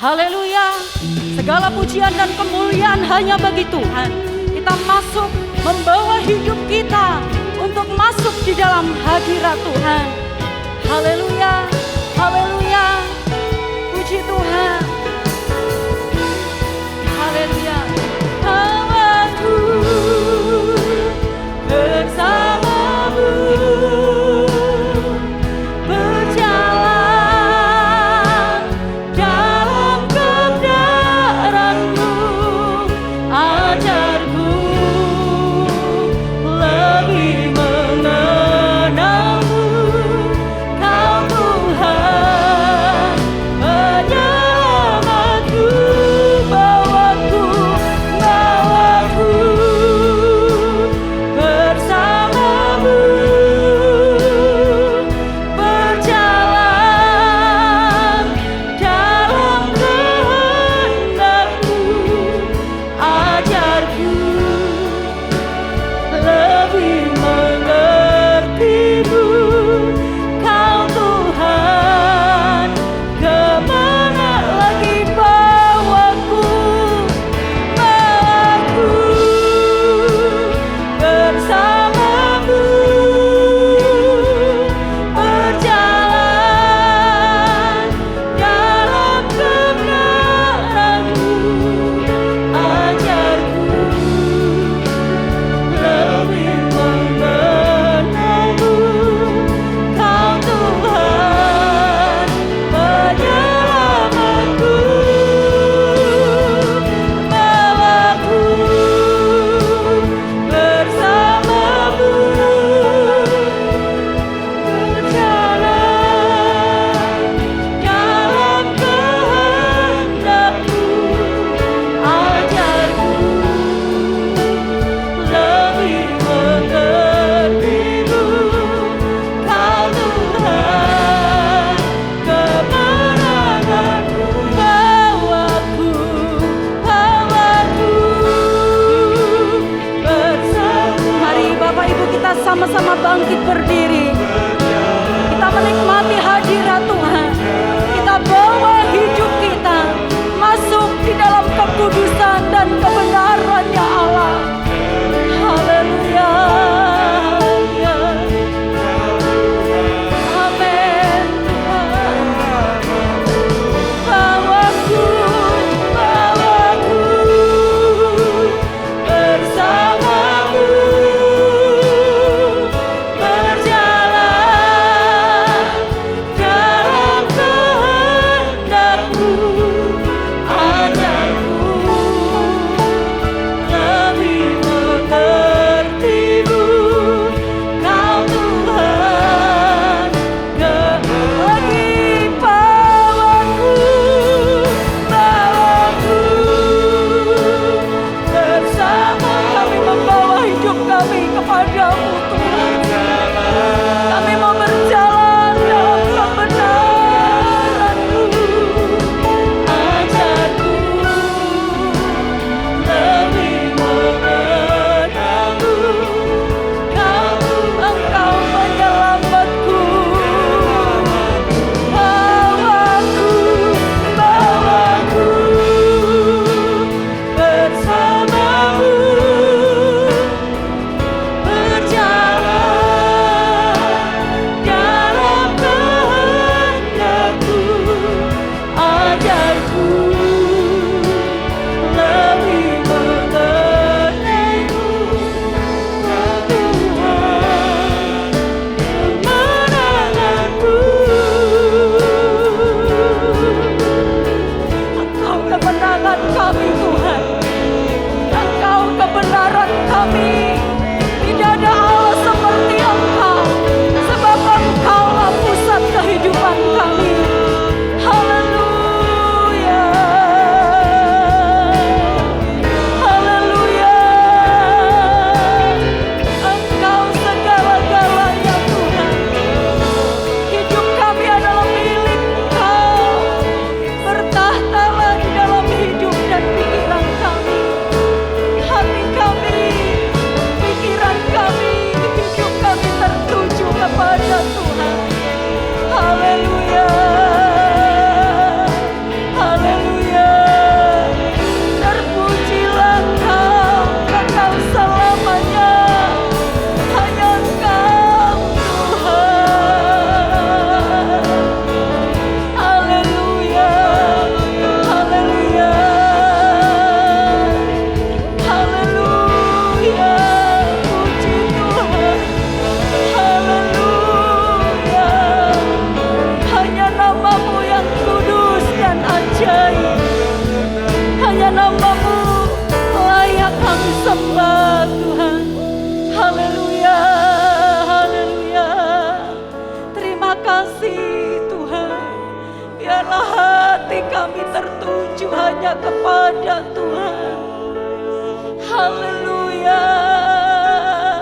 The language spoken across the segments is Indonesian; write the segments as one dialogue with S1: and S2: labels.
S1: Haleluya. Segala pujian dan kemuliaan hanya bagi Tuhan. Kita masuk membawa hidup kita untuk masuk di dalam hadirat Tuhan. Haleluya. Haleluya. Puji Tuhan. Haleluya. Aku bersamamu. Sama-sama bangkit berdiri. Kita menikmati hadirat Tuhan. Kita bawa hidup kita masuk di dalam kekudusan dan kebenaran-Nya Allah. Haleluya. Amin. Bawaku bersamamu. Haleluya. kasih Tuhan. Biarlah hati kami tertuju hanya kepada Tuhan. Haleluya,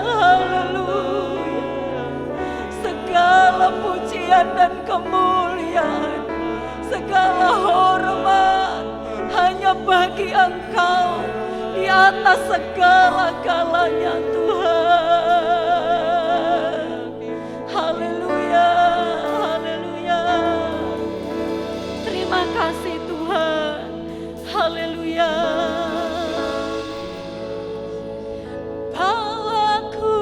S1: haleluya. Segala pujian dan kemuliaan, segala hormat hanya bagi Engkau di atas segala-galanya Tuhan. Haleluya, haleluya. Terima kasih Tuhan. Haleluya. Bawaku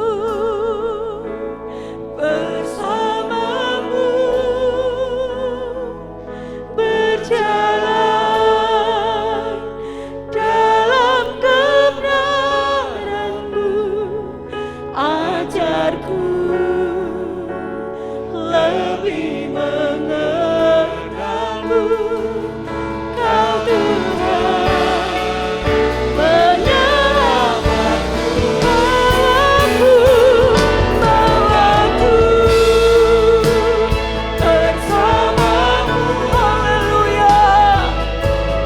S1: bersamamu berjalan dalam kebenaran-Mu. Ajarku lebih mengenal-Mu. Kau Tuhan menyelamatku. Bawaku bersamamu. Haleluya.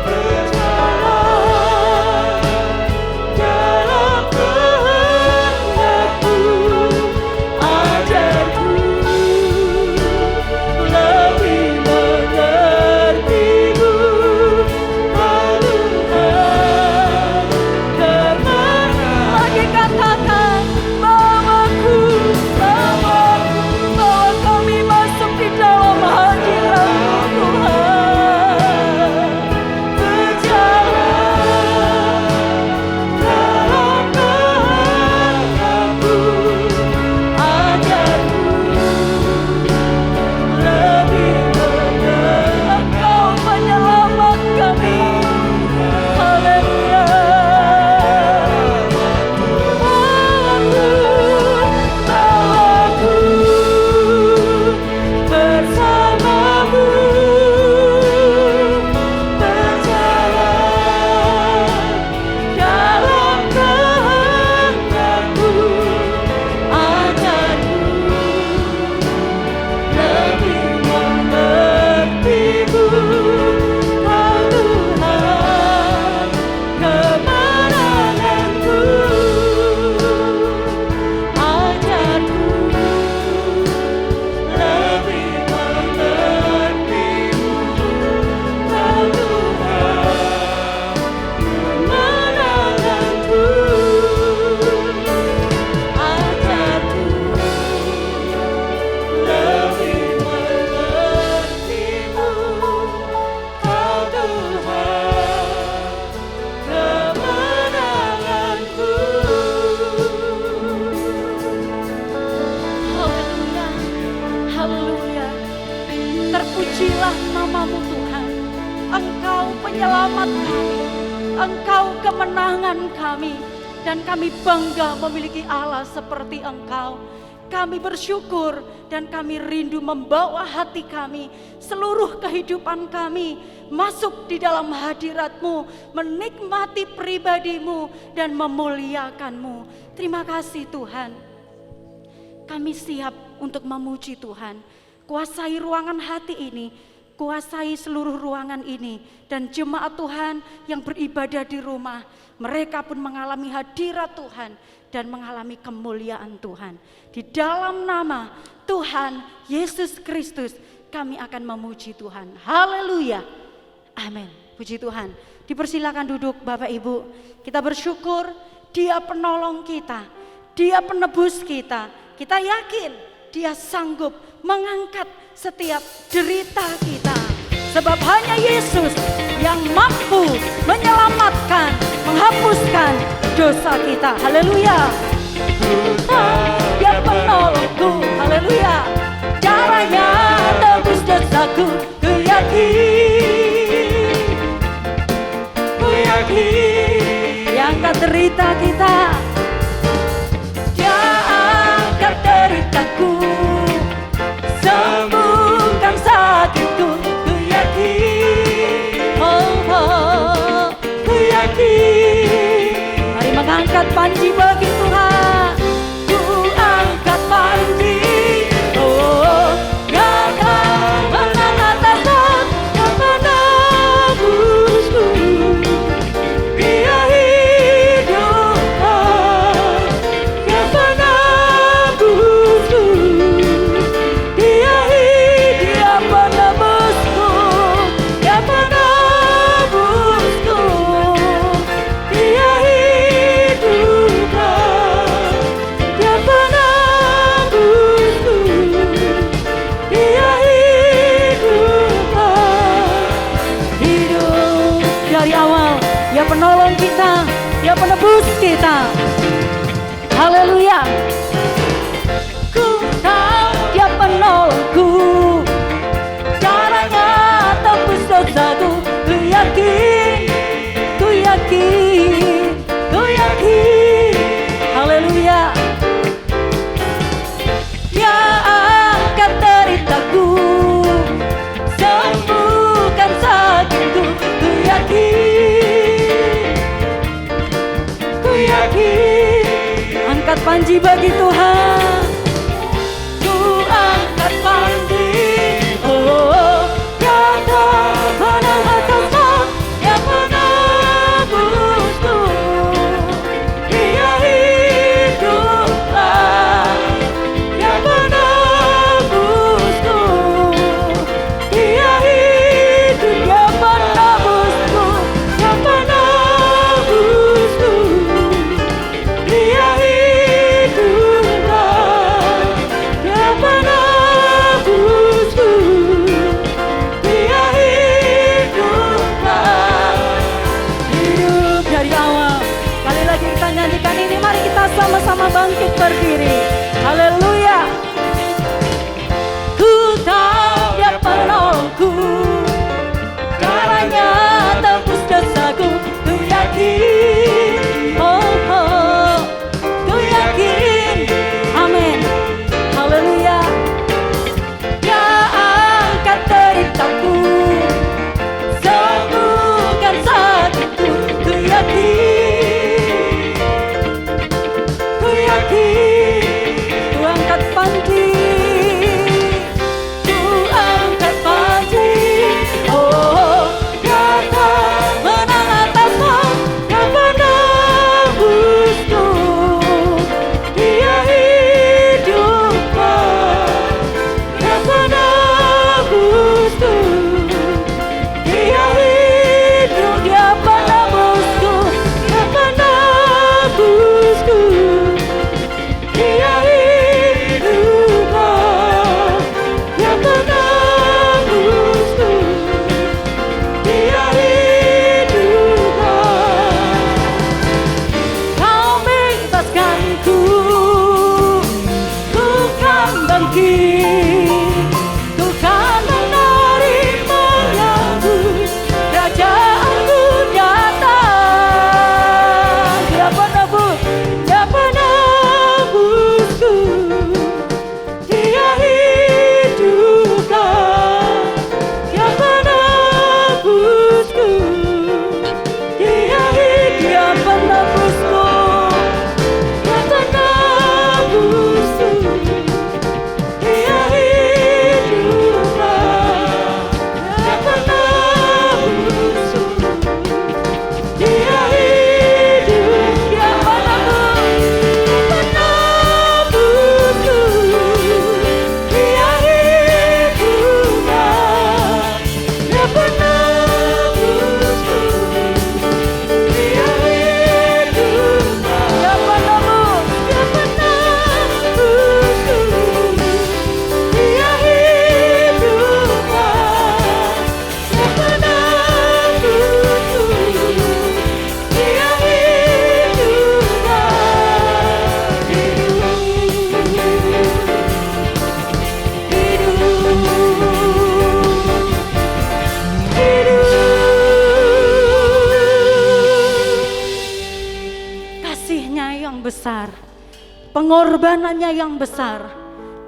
S1: Berjalan dalam kehendak-Mu. Ajarku lebih mengerti-Mu. Kau Tuhan kemana. Lagi katakan, bawaku, bawaku, bawa kami masuk di dalam hadirat-Mu Tuhan. Berjalan dalam kehendak-Mu. Ajarku lebih mengenal Engkau penyelamat kami. Haleluya. Bawaku bersamamu berjalan dalam kehendak-Mu. Ajarku lebih mengerti-Mu. Kau Tuhan kemenanganku. Ajarku lebih mengerti-Mu. Kau Tuhan kemenanganku. Ajarku lebih mengerti-Mu. Kau Tuhan kemenanganku. Haleluya, haleluya. Terpujilah nama-Mu Tuhan. Engkau penyelamat kami, Engkau kemenangan kami, dan kami bangga memiliki Allah seperti Engkau. Kami bersyukur dan kami rindu membawa hati kami, seluruh kehidupan kami masuk di dalam hadirat-Mu, menikmati pribadi-Mu dan memuliakan-Mu. Terima kasih Tuhan. Kami siap untuk memuji Tuhan. Kuasai ruangan hati ini, kuasai seluruh ruangan ini, dan jemaat Tuhan yang beribadah di rumah, mereka pun mengalami hadirat Tuhan dan mengalami kemuliaan Tuhan. Di dalam nama Tuhan Yesus Kristus kami akan memuji Tuhan. Haleluya. Amin. Puji Tuhan. Dipersilakan duduk Bapak Ibu. Kita bersyukur Dia penolong kita, Dia penebus kita. Kita yakin Dia sanggup mengangkat setiap derita kita. Sebab hanya Yesus yang mampu menyelamatkan, menghapuskan dosa kita. Haleluya. Dia penolongku. Haleluya. Caranya tebus dosaku. Ku yakin Dia angkat derita kita. Dia angkat deritaku, sembuhkan sakitku. Ku yakin, ku yakin. Mari mengangkat panji bagi Tuhan. Ku angkat panji, oh puji bagi Tuhan. Ku angkat pandang, oh kata menang atas maut yang menebusku. Dia hiduplah yang menebusku. Dia hidup yang menebusku, yang menebusku. Dia hiduplah yang menebusku. Dia hiduplah. Hidup dari awal. Kali lagi kita nyanyikan ini, mari kita sama-sama bangkit berdiri. Haleluya. Ku tahu Dia penolongku, caranya tebus dosaku. Ku yakin, ku yakin, amin. Haleluya. Dia angkat deritaku, sembuhkan sakitku. Ku yakin, ku yakin. Ku angkat panji, ku angkat panji. Oh, kata menang atas maut yang menebusku. Dia hiduplah yang menebusku. Dia hidup, Dia menebusku, yang menebusku. Dia hiduplah yang menebusku. Dia hiduplah. Kau bebaskanku, ku kan bangkit, ku kan menerima Yang-Ku. Kerajaanku datang. Dia penebus, Dia penebusku. Dia hiduplah yang menebusku. Dia hidup yang menebusku, yang menebusku. Dia hiduplah yang menebusku. Dia hidup yang menebusku. Dia hiduplah yang menebusku. Dia hiduplah yang menebus, yang menebusku. Dia hiduplah yang menebusku. Dia hiduplah. Kasih-Nya yang besar, pengorbanannya yang besar,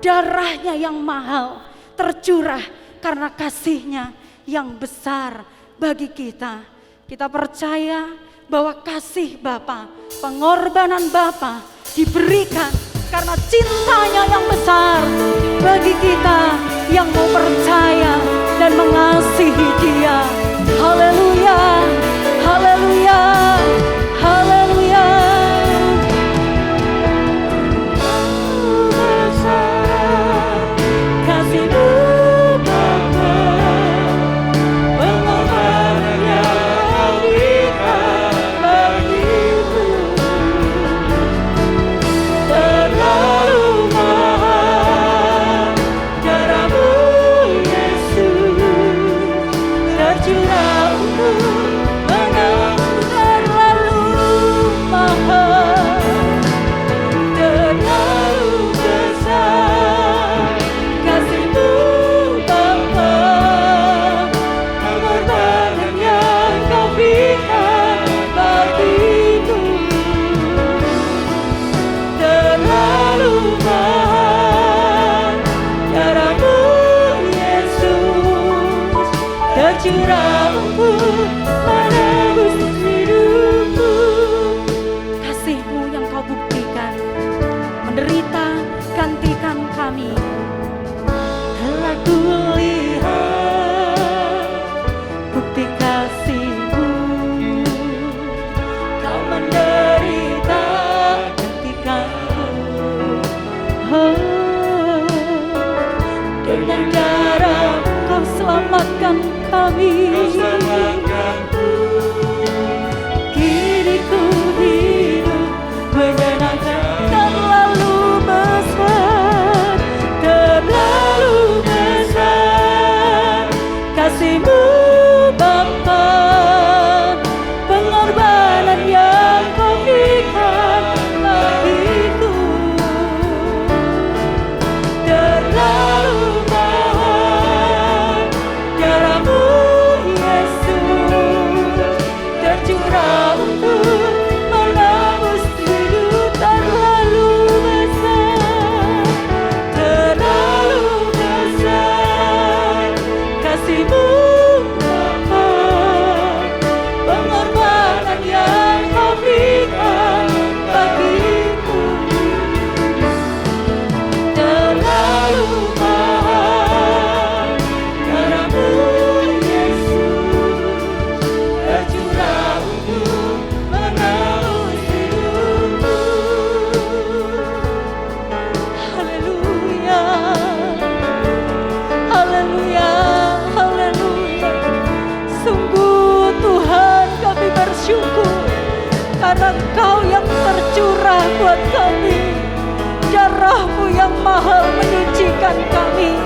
S1: darahnya yang mahal tercurah karena kasih-Nya yang besar bagi kita. Kita percaya bahwa kasih Bapa, pengorbanan Bapa diberikan karena cintanya yang besar bagi kita yang mau percaya dan mengasihi Dia. Haleluya, haleluya, haleluya. Kasih-Mu Bapa, pengorbanan yang Kau berikan bagiku terlalu mahal. Darah-Mu Yesus tercurah untuk menebus. Terlalu mahal, terlalu besar kasih-Mu Bapa, pengorbanan yang Kau berikan bagiku terlalu mahal. Darah-Mu Yesus tercurah untuk menebus hidupku. Kasih-Mu yang Kau buktikan kami. Telah kulihat bukti kasih-Mu, Kau menderita gantikanku. Oh, dengan darah Kau selamatkan kami. Kini ku hidup menyenangkan. Terlalu besar, terlalu besar kasih-Mu Bapa, pengorbanan yang Kau berikan bagiku. Terlalu mahal darah-Mu Yesus, tercurah untuk menebus hidup. Terlalu besar, terlalu besar kasih-Mu Bapa, pengorbanan yang Kau berikan bagiku. Terlalu mahal darah-Mu Yesus, tercurah untuk menebus hidupku. Haleluya, haleluya, haleluya. Sungguh Tuhan, kami bersyukur karena Engkau yang tercurah buat kami. Darah-Mu yang mahal menyucikan kami.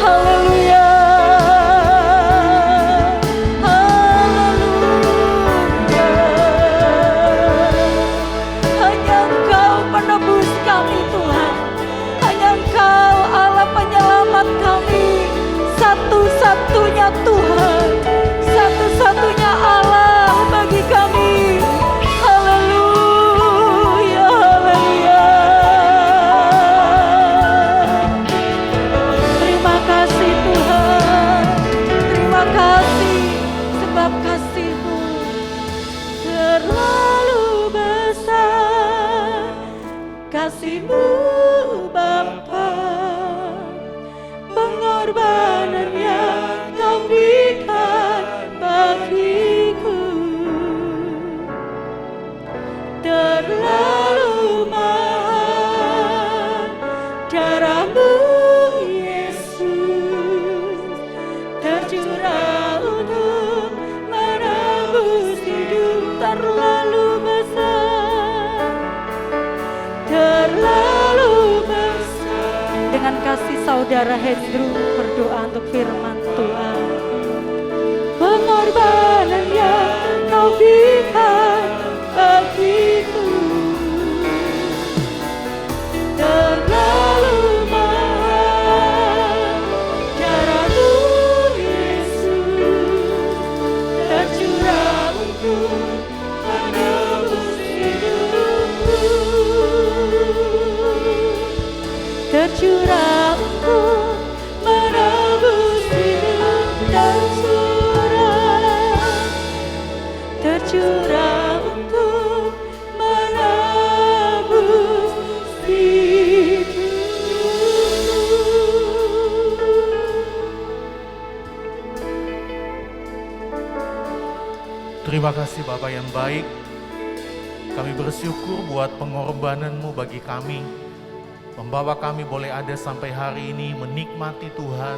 S1: Haleluya, haleluya. Hanya Engkau penebus kami Tuhan. Hanya Engkau Allah penyelamat kami. Satu-satunya Tuhan, satu-satunya Allah bagi kami. Haleluya, haleluya. Terima kasih Tuhan, terima kasih sebab kasih-Mu terlalu besar. Kasih-Mu Bapa, pengorbanan yang Kau berikan bagiku. Terlalu mahal darah-Mu Yesus, tercurah untuk menebus hidup. Terlalu besar, terlalu besar. Dengan kasih saudara Hendru berdoa untuk firman Tuhan. Pengorbanan yang Kau berikan bagiku. Terlalu mahal darah-Mu Yesus, tercurah untuk menebus hidupku. Tercurah untuk menebus hidup. Tercurah untuk menebus hidup.
S2: Terima kasih Bapa yang baik. Kami bersyukur buat pengorbanan-Mu bagi kami. Membawa kami boleh ada sampai hari ini menikmati Tuhan,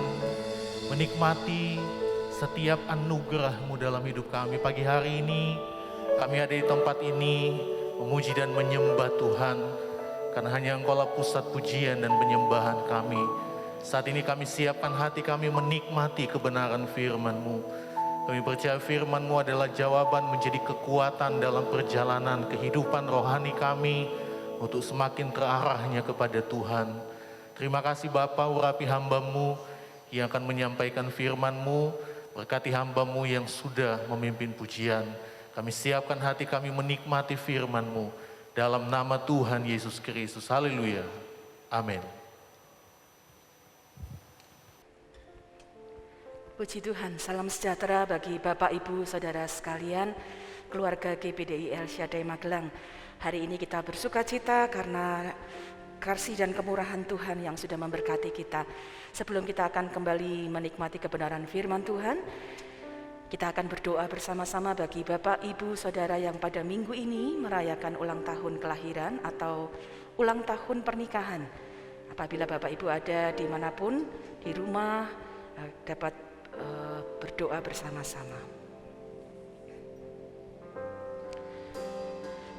S2: menikmati setiap anugerah-Mu dalam hidup kami. Pagi hari ini kami ada di tempat ini memuji dan menyembah Tuhan, karena hanya Engkau-lah pusat pujian dan penyembahan kami. Saat ini kami siapkan hati kami menikmati kebenaran firman-Mu. Kami percaya firman-Mu adalah jawaban menjadi kekuatan dalam perjalanan kehidupan rohani kami untuk semakin terarahnya kepada Tuhan. Terima kasih Bapa, urapi hamba-Mu yang akan menyampaikan firman-Mu. Berkati hamba-Mu yang sudah memimpin pujian. Kami siapkan hati kami menikmati firman-Mu. Dalam nama Tuhan Yesus Kristus. Haleluya. Amin.
S3: Puji Tuhan, salam sejahtera bagi Bapak, Ibu, Saudara sekalian, keluarga GPDI El Shaddai Magelang. Hari ini kita bersuka cita karena kasih dan kemurahan Tuhan yang sudah memberkati kita. Sebelum kita akan kembali menikmati kebenaran firman Tuhan, kita akan berdoa bersama-sama bagi Bapak, Ibu, Saudara yang pada minggu ini merayakan ulang tahun kelahiran atau ulang tahun pernikahan. Apabila Bapak Ibu ada dimanapun, di rumah, dapat berdoa bersama-sama.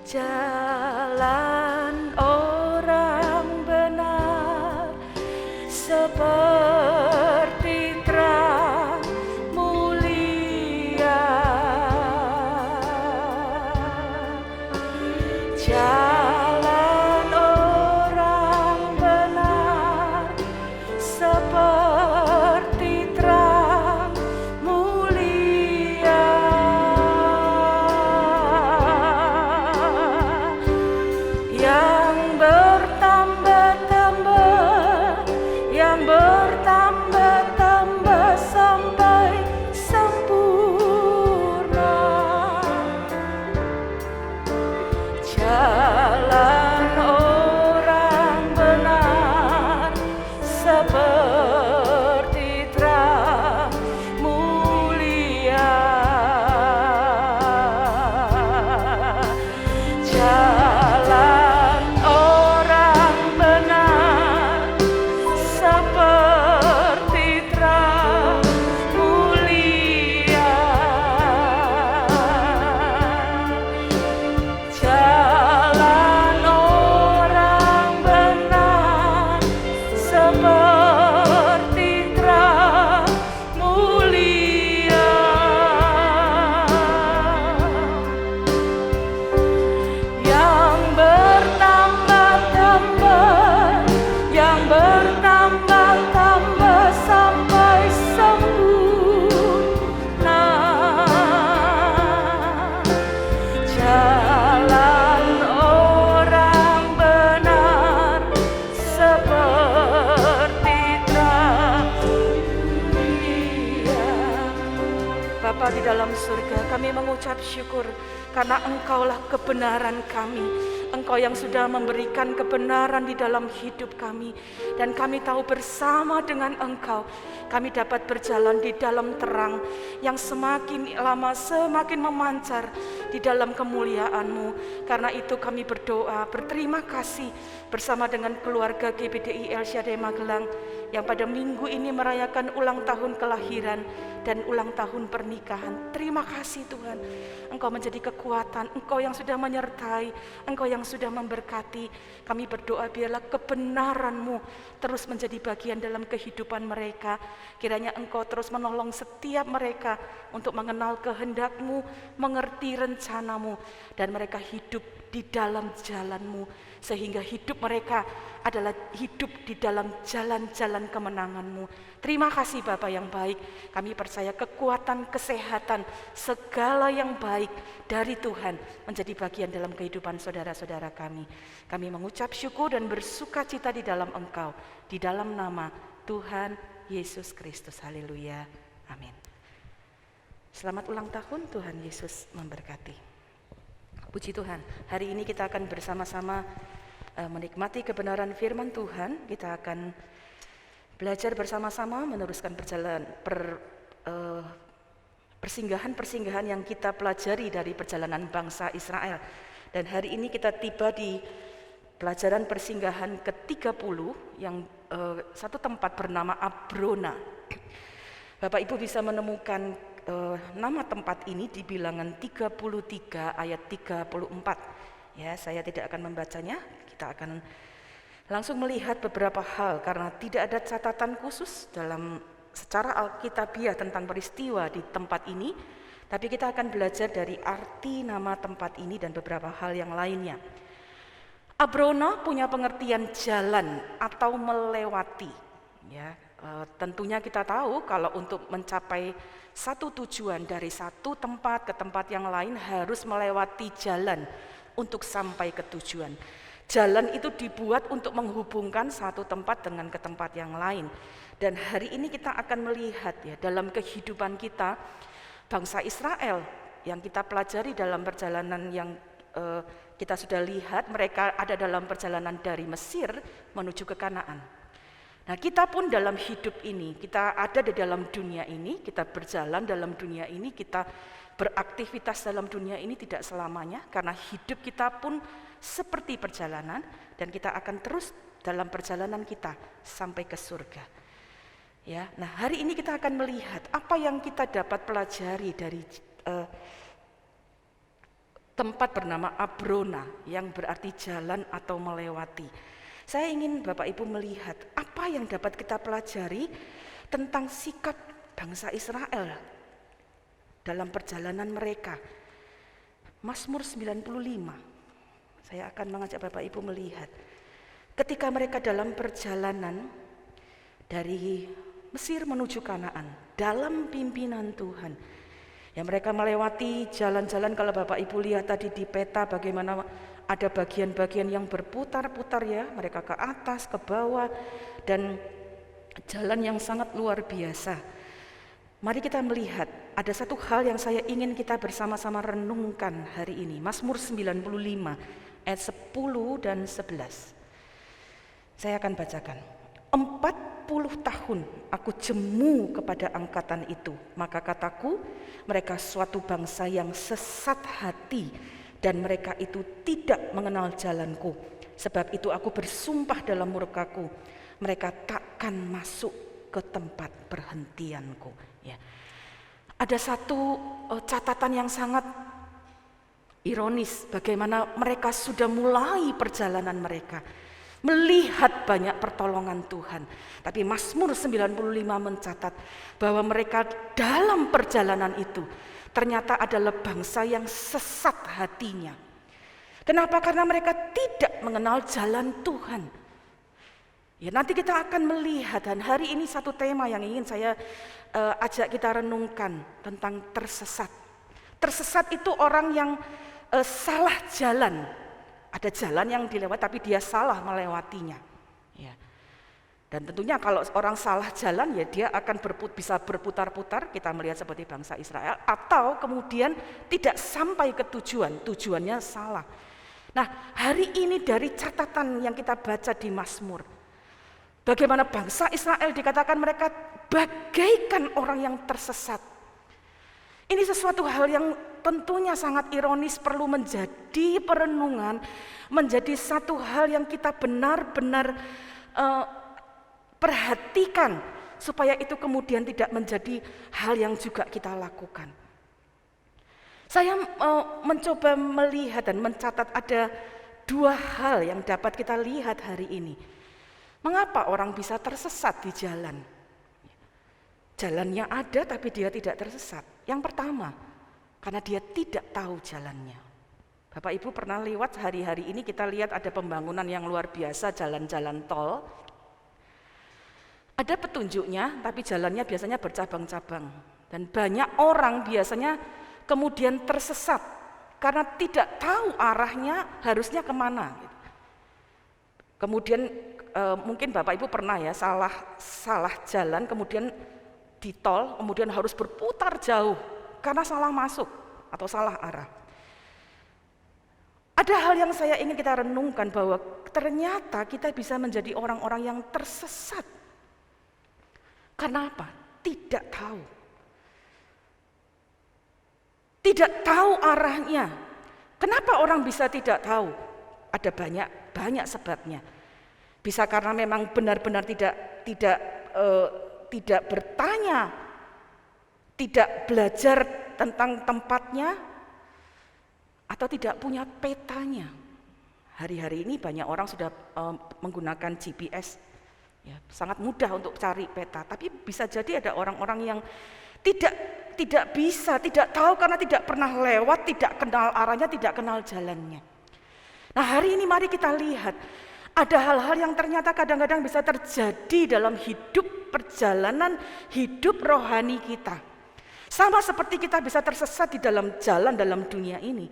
S3: Jalan orang benar seperti terang mulia, jalan orang benar seperti terang mulia, yang bertambah-tambah, yang bertambah-tambah sampai sempurna. Jalan orang benar seperti terang mulia, jalan orang benar seperti terang mulia, jalan orang benar seperti terang mulia, yang bertambah-tambah, yang bertambah-tambah sampai sempurna. Jalan orang benar seperti terang mulia. Bapa di dalam surga, kami mengucap syukur karena Engkaulah kebenaran kami. Engkau yang sudah memberikan kebenaran di dalam hidup kami, dan kami tahu bersama dengan Engkau kami dapat berjalan di dalam terang yang semakin lama semakin memancar di dalam kemuliaan-Mu. Karena itu kami berdoa, berterima kasih bersama dengan keluarga GBDI El Shaddai Magelang yang pada minggu ini merayakan ulang tahun kelahiran dan ulang tahun pernikahan. Terima kasih Tuhan, Engkau menjadi kekuatan, Engkau yang sudah menyertai, Engkau yang sudah memberkati. Kami berdoa biarlah kebenaran-Mu terus menjadi bagian dalam kehidupan mereka. Kiranya Engkau terus menolong setiap mereka untuk mengenal kehendak-Mu, mengerti rencana-Mu, dan mereka hidup di dalam jalan-Mu, sehingga hidup mereka adalah hidup di dalam jalan-jalan kemenangan-Mu. Terima kasih Bapa yang baik. Kami percaya kekuatan, kesehatan, segala yang baik dari Tuhan menjadi bagian dalam kehidupan saudara-saudara kami. Kami mengucap syukur dan bersuka cita di dalam Engkau, di dalam nama Tuhan Yesus Kristus. Haleluya. Amin. Selamat ulang tahun, Tuhan Yesus memberkati. Puji Tuhan, hari ini kita akan bersama-sama menikmati kebenaran firman Tuhan. Kita akan belajar bersama-sama meneruskan persinggahan-persinggahan yang kita pelajari dari perjalanan bangsa Israel. Dan hari ini kita tiba di pelajaran persinggahan ke-30 yang satu tempat bernama Abrona. Bapak Ibu bisa menemukan nama tempat ini di Bilangan 33 ayat 34. Ya, saya tidak akan membacanya. Kita akan langsung melihat beberapa hal karena tidak ada catatan khusus dalam secara alkitabiah tentang peristiwa di tempat ini, tapi kita akan belajar dari arti nama tempat ini dan beberapa hal yang lainnya. Abrona punya pengertian jalan atau melewati. Ya, tentunya kita tahu kalau untuk mencapai satu tujuan dari satu tempat ke tempat yang lain harus melewati jalan untuk sampai ke tujuan. Jalan itu dibuat untuk menghubungkan satu tempat dengan ke tempat yang lain. Dan hari ini kita akan melihat ya dalam kehidupan kita bangsa Israel yang kita pelajari dalam perjalanan yang kita sudah lihat mereka ada dalam perjalanan dari Mesir menuju ke Kanaan. Nah, kita pun dalam hidup ini, kita ada di dalam dunia ini, kita berjalan dalam dunia ini, kita beraktivitas dalam dunia ini tidak selamanya, karena hidup kita pun seperti perjalanan dan kita akan terus dalam perjalanan kita sampai ke surga. Ya, nah hari ini kita akan melihat apa yang kita dapat pelajari dari tempat bernama Abrona yang berarti jalan atau melewati. Saya ingin Bapak Ibu melihat apa yang dapat kita pelajari tentang sikap bangsa Israel dalam perjalanan mereka. Mazmur 95. Saya akan mengajak Bapak Ibu melihat ketika mereka dalam perjalanan dari Mesir menuju Kanaan dalam pimpinan Tuhan. Ya, mereka melewati jalan-jalan, kalau Bapak Ibu lihat tadi di peta bagaimana ada bagian-bagian yang berputar-putar ya, mereka ke atas, ke bawah, dan jalan yang sangat luar biasa. Mari kita melihat, ada satu hal yang saya ingin kita bersama-sama renungkan hari ini. Mazmur 95 ayat 10 dan 11. Saya akan bacakan. 40 tahun aku jemu kepada angkatan itu, maka kataku, mereka suatu bangsa yang sesat hati dan mereka itu tidak mengenal jalanku. Sebab itu aku bersumpah dalam murkaku, mereka takkan masuk ke tempat perhentianku. Ya. Ada satu catatan yang sangat ironis, bagaimana mereka sudah mulai perjalanan mereka, melihat banyak pertolongan Tuhan. Tapi Mazmur 95 mencatat bahwa mereka dalam perjalanan itu ternyata adalah bangsa yang sesat hatinya. Kenapa? Karena mereka tidak mengenal jalan Tuhan. Ya, nanti kita akan melihat, dan hari ini satu tema yang ingin saya ajak kita renungkan tentang tersesat. Tersesat itu orang yang salah jalan. Ada jalan yang dilewati tapi dia salah melewatinya. Ya. Dan tentunya kalau orang salah jalan ya dia akan bisa berputar-putar, kita melihat seperti bangsa Israel, atau kemudian tidak sampai ke tujuan, tujuannya salah. Nah, hari ini dari catatan yang kita baca di Mazmur, bagaimana bangsa Israel dikatakan mereka bagaikan orang yang tersesat. Ini sesuatu hal yang tentunya sangat ironis, perlu menjadi perenungan, menjadi satu hal yang kita benar-benar perhatikan, supaya itu kemudian tidak menjadi hal yang juga kita lakukan. Saya mencoba melihat dan mencatat ada dua hal yang dapat kita lihat hari ini. Mengapa orang bisa tersesat di jalan? Jalannya ada tapi dia tidak tersesat. Yang pertama, karena dia tidak tahu jalannya. Bapak Ibu pernah lewat hari-hari ini, kita lihat ada pembangunan yang luar biasa, jalan-jalan tol. Ada petunjuknya, tapi jalannya biasanya bercabang-cabang. Dan banyak orang biasanya kemudian tersesat, karena tidak tahu arahnya harusnya kemana. Kemudian mungkin Bapak Ibu pernah ya, salah jalan, kemudian di tol, kemudian harus berputar jauh, karena salah masuk atau salah arah. Ada hal yang saya ingin kita renungkan, bahwa ternyata kita bisa menjadi orang-orang yang tersesat. Karena apa? Tidak tahu. Tidak tahu arahnya. Kenapa orang bisa tidak tahu? Ada banyak sebabnya. Bisa karena memang benar-benar tidak bertanya, tidak belajar tentang tempatnya, atau tidak punya petanya. Hari-hari ini banyak orang sudah menggunakan GPS, ya, sangat mudah untuk cari peta. Tapi bisa jadi ada orang-orang yang tidak bisa, tidak tahu karena tidak pernah lewat, tidak kenal arahnya, tidak kenal jalannya. Nah, hari ini mari kita lihat, ada hal-hal yang ternyata kadang-kadang bisa terjadi dalam hidup perjalanan, hidup rohani kita. Sama seperti kita bisa tersesat di dalam jalan dalam dunia ini.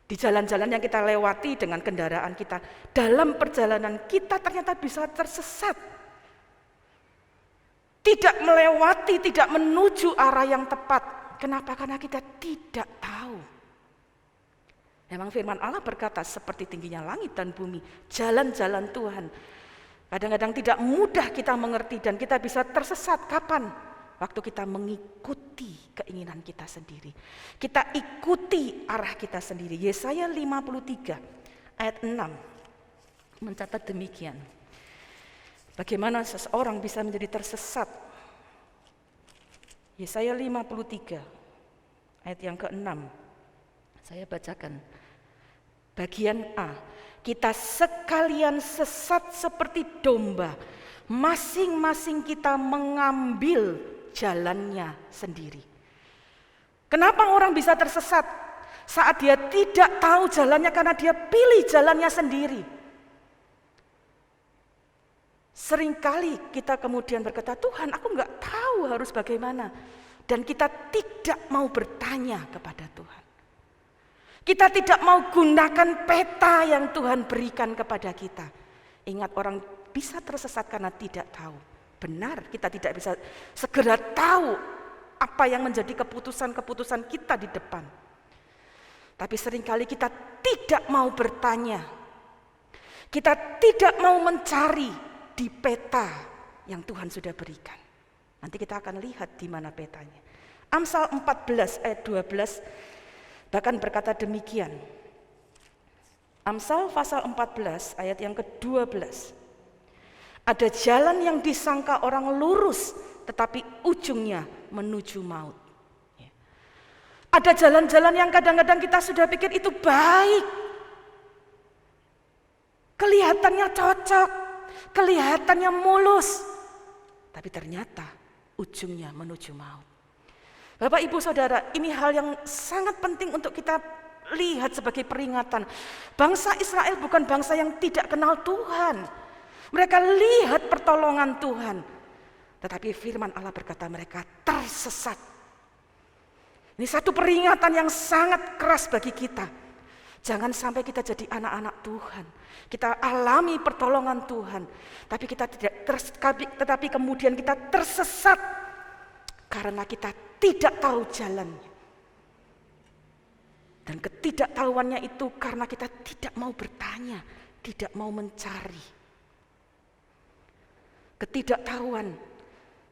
S3: Di jalan-jalan yang kita lewati dengan kendaraan kita, dalam perjalanan kita ternyata bisa tersesat. Tidak melewati, tidak menuju arah yang tepat. Kenapa? Karena kita tidak tahu. Memang firman Allah berkata seperti tingginya langit dan bumi, jalan-jalan Tuhan. Kadang-kadang tidak mudah kita mengerti dan kita bisa tersesat. Kapan? Waktu kita mengikuti keinginan kita sendiri. Kita ikuti arah kita sendiri. Yesaya 53 ayat 6 mencatat demikian. Bagaimana seseorang bisa menjadi tersesat? Yesaya 53 ayat yang ke-6. Saya bacakan. Bagian A. Kita sekalian sesat seperti domba. Masing-masing kita mengambil jalannya sendiri. Kenapa orang bisa tersesat? Saat dia tidak tahu jalannya karena dia pilih jalannya sendiri. Seringkali kita kemudian berkata, Tuhan aku nggak tahu harus bagaimana. Dan kita tidak mau bertanya kepada Tuhan. Kita tidak mau gunakan peta yang Tuhan berikan kepada kita. Ingat, orang bisa tersesat karena tidak tahu. Benar, kita tidak bisa segera tahu apa yang menjadi keputusan-keputusan kita di depan. Tapi seringkali kita tidak mau bertanya. Kita tidak mau mencari di peta yang Tuhan sudah berikan. Nanti kita akan lihat di mana petanya. Amsal 14 ayat 12 bahkan berkata demikian. Amsal pasal 14 ayat yang ke-12. Ada jalan yang disangka orang lurus, tetapi ujungnya menuju maut. Ada jalan-jalan yang kadang-kadang kita sudah pikir itu baik. Kelihatannya cocok, kelihatannya mulus. Tapi ternyata ujungnya menuju maut. Bapak, Ibu, Saudara, ini hal yang sangat penting untuk kita lihat sebagai peringatan. Bangsa Israel bukan bangsa yang tidak kenal Tuhan. Mereka lihat pertolongan Tuhan. Tetapi firman Allah berkata mereka tersesat. Ini satu peringatan yang sangat keras bagi kita. Jangan sampai kita jadi anak-anak Tuhan. Kita alami pertolongan Tuhan. Tapi kita tetapi kemudian kita tersesat. Karena kita tidak tahu jalannya. Dan ketidaktahuannya itu karena kita tidak mau bertanya, tidak mau mencari. Ketidaktahuan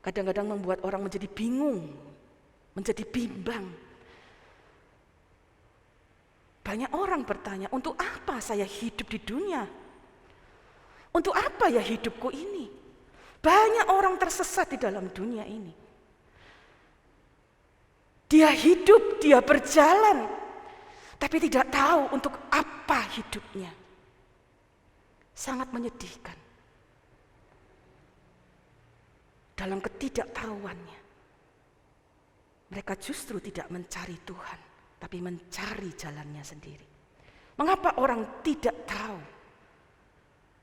S3: kadang-kadang membuat orang menjadi bingung, menjadi bimbang. Banyak orang bertanya, untuk apa saya hidup di dunia? Untuk apa ya hidupku ini? Banyak orang tersesat di dalam dunia ini. Dia hidup, dia berjalan, tapi tidak tahu untuk apa hidupnya. Sangat menyedihkan. Dalam ketidaktahuannya, mereka justru tidak mencari Tuhan, tapi mencari jalannya sendiri. Mengapa orang tidak tahu?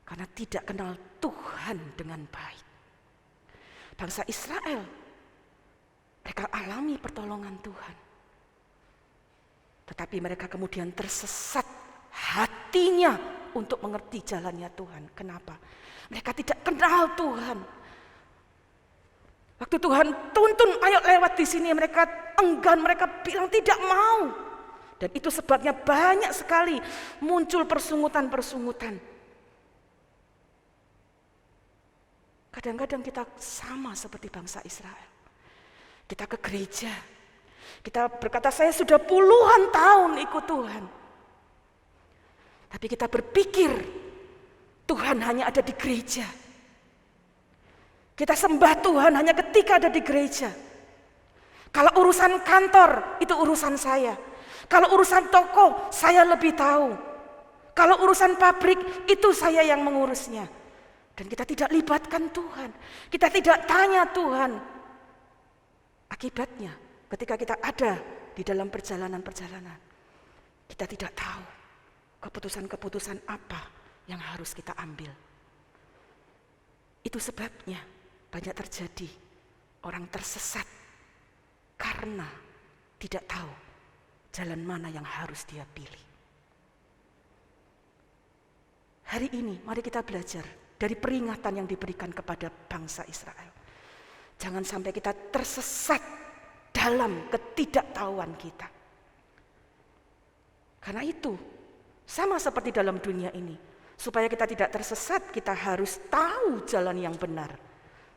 S3: Karena tidak kenal Tuhan dengan baik. Bangsa Israel, mereka alami pertolongan Tuhan. Tetapi mereka kemudian tersesat hatinya untuk mengerti jalannya Tuhan. Kenapa? Mereka tidak kenal Tuhan. Waktu Tuhan tuntun, ayo lewat di sini, mereka enggan, mereka bilang tidak mau. Dan itu sebabnya banyak sekali muncul persungutan-persungutan. Kadang-kadang kita sama seperti bangsa Israel. Kita ke gereja, kita berkata saya sudah puluhan tahun ikut Tuhan. Tapi kita berpikir Tuhan hanya ada di gereja. Kita sembah Tuhan hanya ketika ada di gereja. Kalau urusan kantor itu urusan saya. Kalau urusan toko saya lebih tahu. Kalau urusan pabrik itu saya yang mengurusnya. Dan kita tidak libatkan Tuhan. Kita tidak tanya Tuhan. Akibatnya ketika kita ada di dalam perjalanan-perjalanan, kita tidak tahu keputusan-keputusan apa yang harus kita ambil. Itu sebabnya banyak terjadi orang tersesat karena tidak tahu jalan mana yang harus dia pilih. Hari ini mari kita belajar dari peringatan yang diberikan kepada bangsa Israel. Jangan sampai kita tersesat dalam ketidaktahuan kita. Karena itu, sama seperti dalam dunia ini, supaya kita tidak tersesat, kita harus tahu jalan yang benar.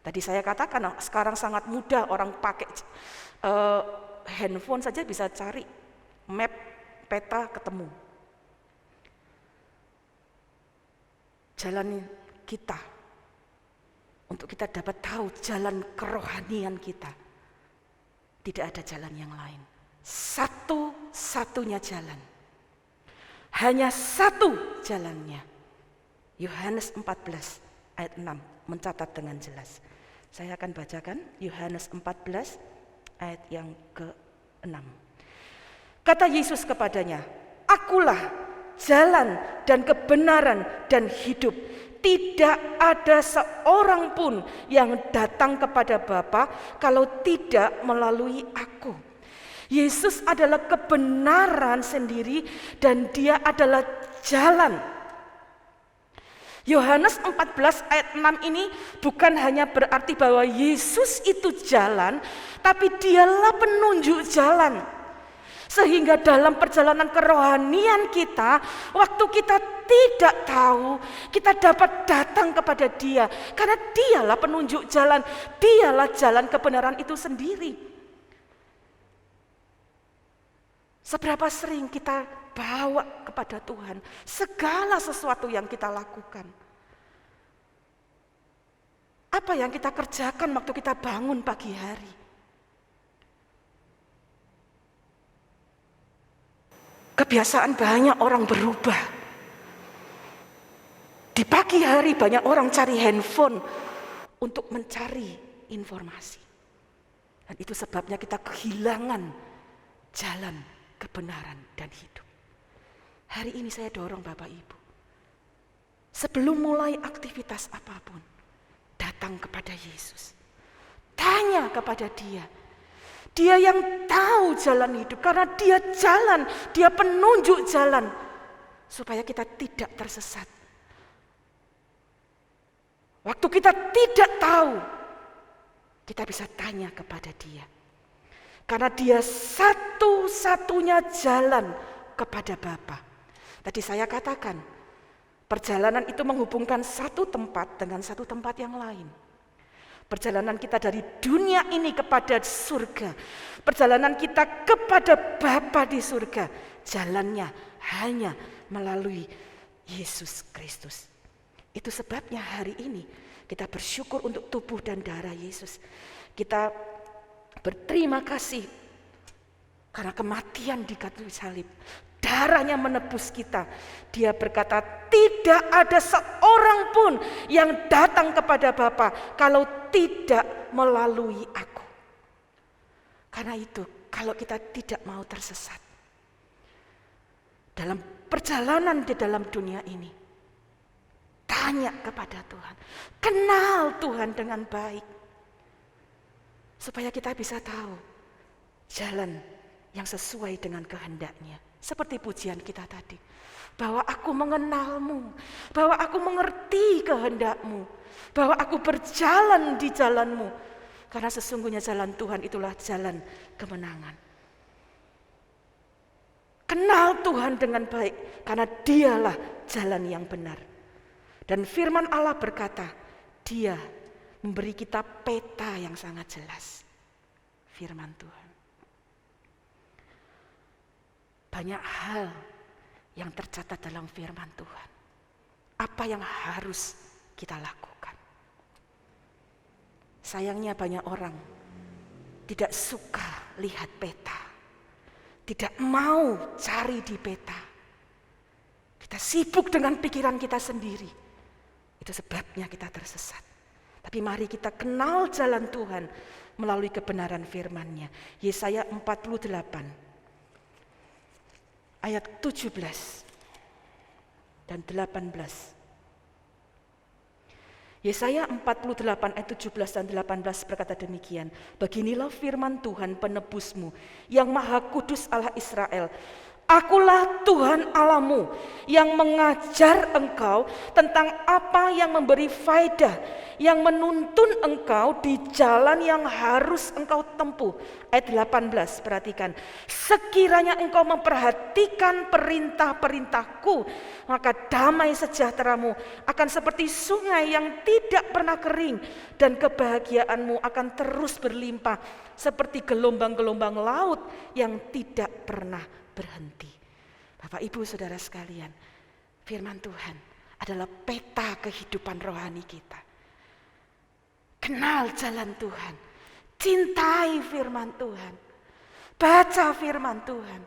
S3: Tadi saya katakan, sekarang sangat mudah orang pakai handphone saja bisa cari map, peta, ketemu. Jalan kita, untuk kita dapat tahu jalan kerohanian kita, tidak ada jalan yang lain. Satu-satunya jalan. Hanya satu jalannya. Yohanes 14 ayat 6 mencatat dengan jelas. Saya akan bacakan Yohanes 14 ayat yang ke-6. Kata Yesus kepadanya, "Akulah jalan dan kebenaran dan hidup. Tidak ada seorang pun yang datang kepada Bapa kalau tidak melalui aku." Yesus adalah kebenaran sendiri dan dia adalah jalan. Yohanes 14 ayat 6 ini bukan hanya berarti bahwa Yesus itu jalan, tapi dialah penunjuk jalan. Sehingga dalam perjalanan kerohanian kita, waktu kita tidak tahu, kita dapat datang kepada Dia. Karena dialah penunjuk jalan, dialah jalan kebenaran itu sendiri. Seberapa sering kita bawa kepada Tuhan segala sesuatu yang kita lakukan. Apa yang kita kerjakan waktu kita bangun pagi hari? Kebiasaan banyak orang berubah. Di pagi hari banyak orang cari handphone untuk mencari informasi. Dan itu sebabnya kita kehilangan jalan kebenaran dan hidup. Hari ini saya dorong Bapak Ibu, sebelum mulai aktivitas apapun, datang kepada Yesus. Tanya kepada Dia. Dia yang tahu jalan hidup, karena Dia jalan, Dia penunjuk jalan, supaya kita tidak tersesat. Waktu kita tidak tahu, kita bisa tanya kepada Dia. Karena Dia satu-satunya jalan kepada Bapa. Tadi saya katakan, perjalanan itu menghubungkan satu tempat dengan satu tempat yang lain. Perjalanan kita dari dunia ini kepada surga. Perjalanan kita kepada Bapa di surga. Jalannya hanya melalui Yesus Kristus. Itu sebabnya hari ini kita bersyukur untuk tubuh dan darah Yesus. Kita berterima kasih karena kematian di kayu salib. Darahnya menebus kita. Dia berkata, tidak ada seorang pun yang datang kepada Bapa kalau tidak melalui aku. Karena itu, kalau kita tidak mau tersesat dalam perjalanan di dalam dunia ini, tanya kepada Tuhan. Kenal Tuhan dengan baik. Supaya kita bisa tahu jalan yang sesuai dengan kehendak-Nya. Seperti pujian kita tadi, bahwa aku mengenalmu, bahwa aku mengerti kehendak-Mu, bahwa aku berjalan di jalan-Mu, karena sesungguhnya jalan Tuhan itulah jalan kemenangan. Kenal Tuhan dengan baik, karena Dialah jalan yang benar. Dan firman Allah berkata, Dia memberi kita peta yang sangat jelas. Firman Tuhan. Banyak hal yang tercatat dalam firman Tuhan. Apa yang harus kita lakukan? Sayangnya banyak orang tidak suka lihat peta. Tidak mau cari di peta. Kita sibuk dengan pikiran kita sendiri. Itu sebabnya kita tersesat. Tapi mari kita kenal jalan Tuhan melalui kebenaran firman-Nya. Yesaya 48. Ayat 17 dan 18. Yesaya 48 ayat 17 dan 18 berkata demikian. Beginilah firman Tuhan penebusmu yang maha kudus Allah Israel. Akulah Tuhan Allahmu yang mengajar engkau tentang apa yang memberi faedah, yang menuntun engkau di jalan yang harus engkau tempuh. Ayat 18, perhatikan. Sekiranya engkau memperhatikan perintah-perintahku, maka damai sejahteramu akan seperti sungai yang tidak pernah kering, dan kebahagiaanmu akan terus berlimpah seperti gelombang-gelombang laut yang tidak pernah berhenti. Bapak, Ibu, Saudara sekalian, firman Tuhan adalah peta kehidupan rohani kita. Kenal jalan Tuhan, cintai firman Tuhan, baca firman Tuhan.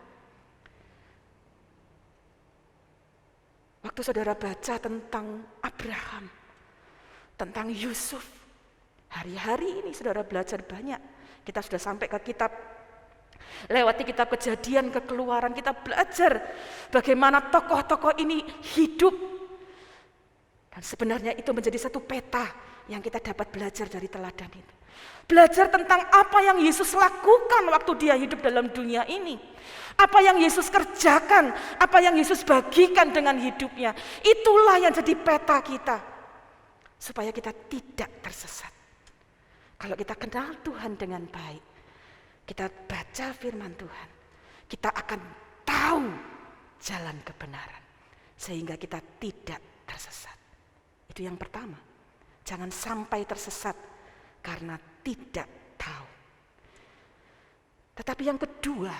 S3: Waktu saudara baca tentang Abraham, tentang Yusuf, hari-hari ini saudara belajar banyak. Kita sudah sampai ke kitab, lewati kitab Kejadian, Kekeluaran, kita belajar bagaimana tokoh-tokoh ini hidup. Dan sebenarnya itu menjadi satu peta yang kita dapat belajar dari teladan itu. Belajar tentang apa yang Yesus lakukan waktu dia hidup dalam dunia ini. Apa yang Yesus kerjakan, apa yang Yesus bagikan dengan hidupnya. Itulah yang jadi peta kita. Supaya kita tidak tersesat. Kalau kita kenal Tuhan dengan baik, kita baca firman Tuhan, kita akan tahu jalan kebenaran. Sehingga kita tidak tersesat. Itu yang pertama. Jangan sampai tersesat karena tidak tahu. Tetapi yang kedua,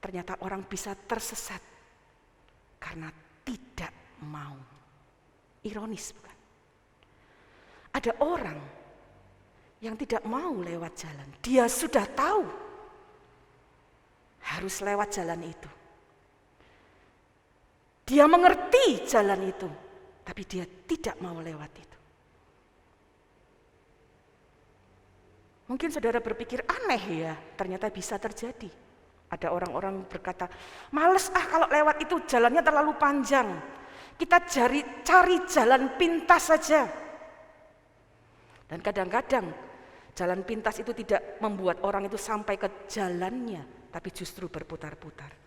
S3: ternyata orang bisa tersesat karena tidak mau. Ironis bukan? Ada orang yang tidak mau lewat jalan. Dia sudah tahu harus lewat jalan itu. Dia mengerti jalan itu, tapi dia tidak mau lewat itu. Mungkin saudara berpikir aneh ya, ternyata bisa terjadi. Ada orang-orang berkata, males kalau lewat itu jalannya terlalu panjang. Kita cari jalan pintas saja. Dan kadang-kadang jalan pintas itu tidak membuat orang itu sampai ke jalannya, tapi justru berputar-putar.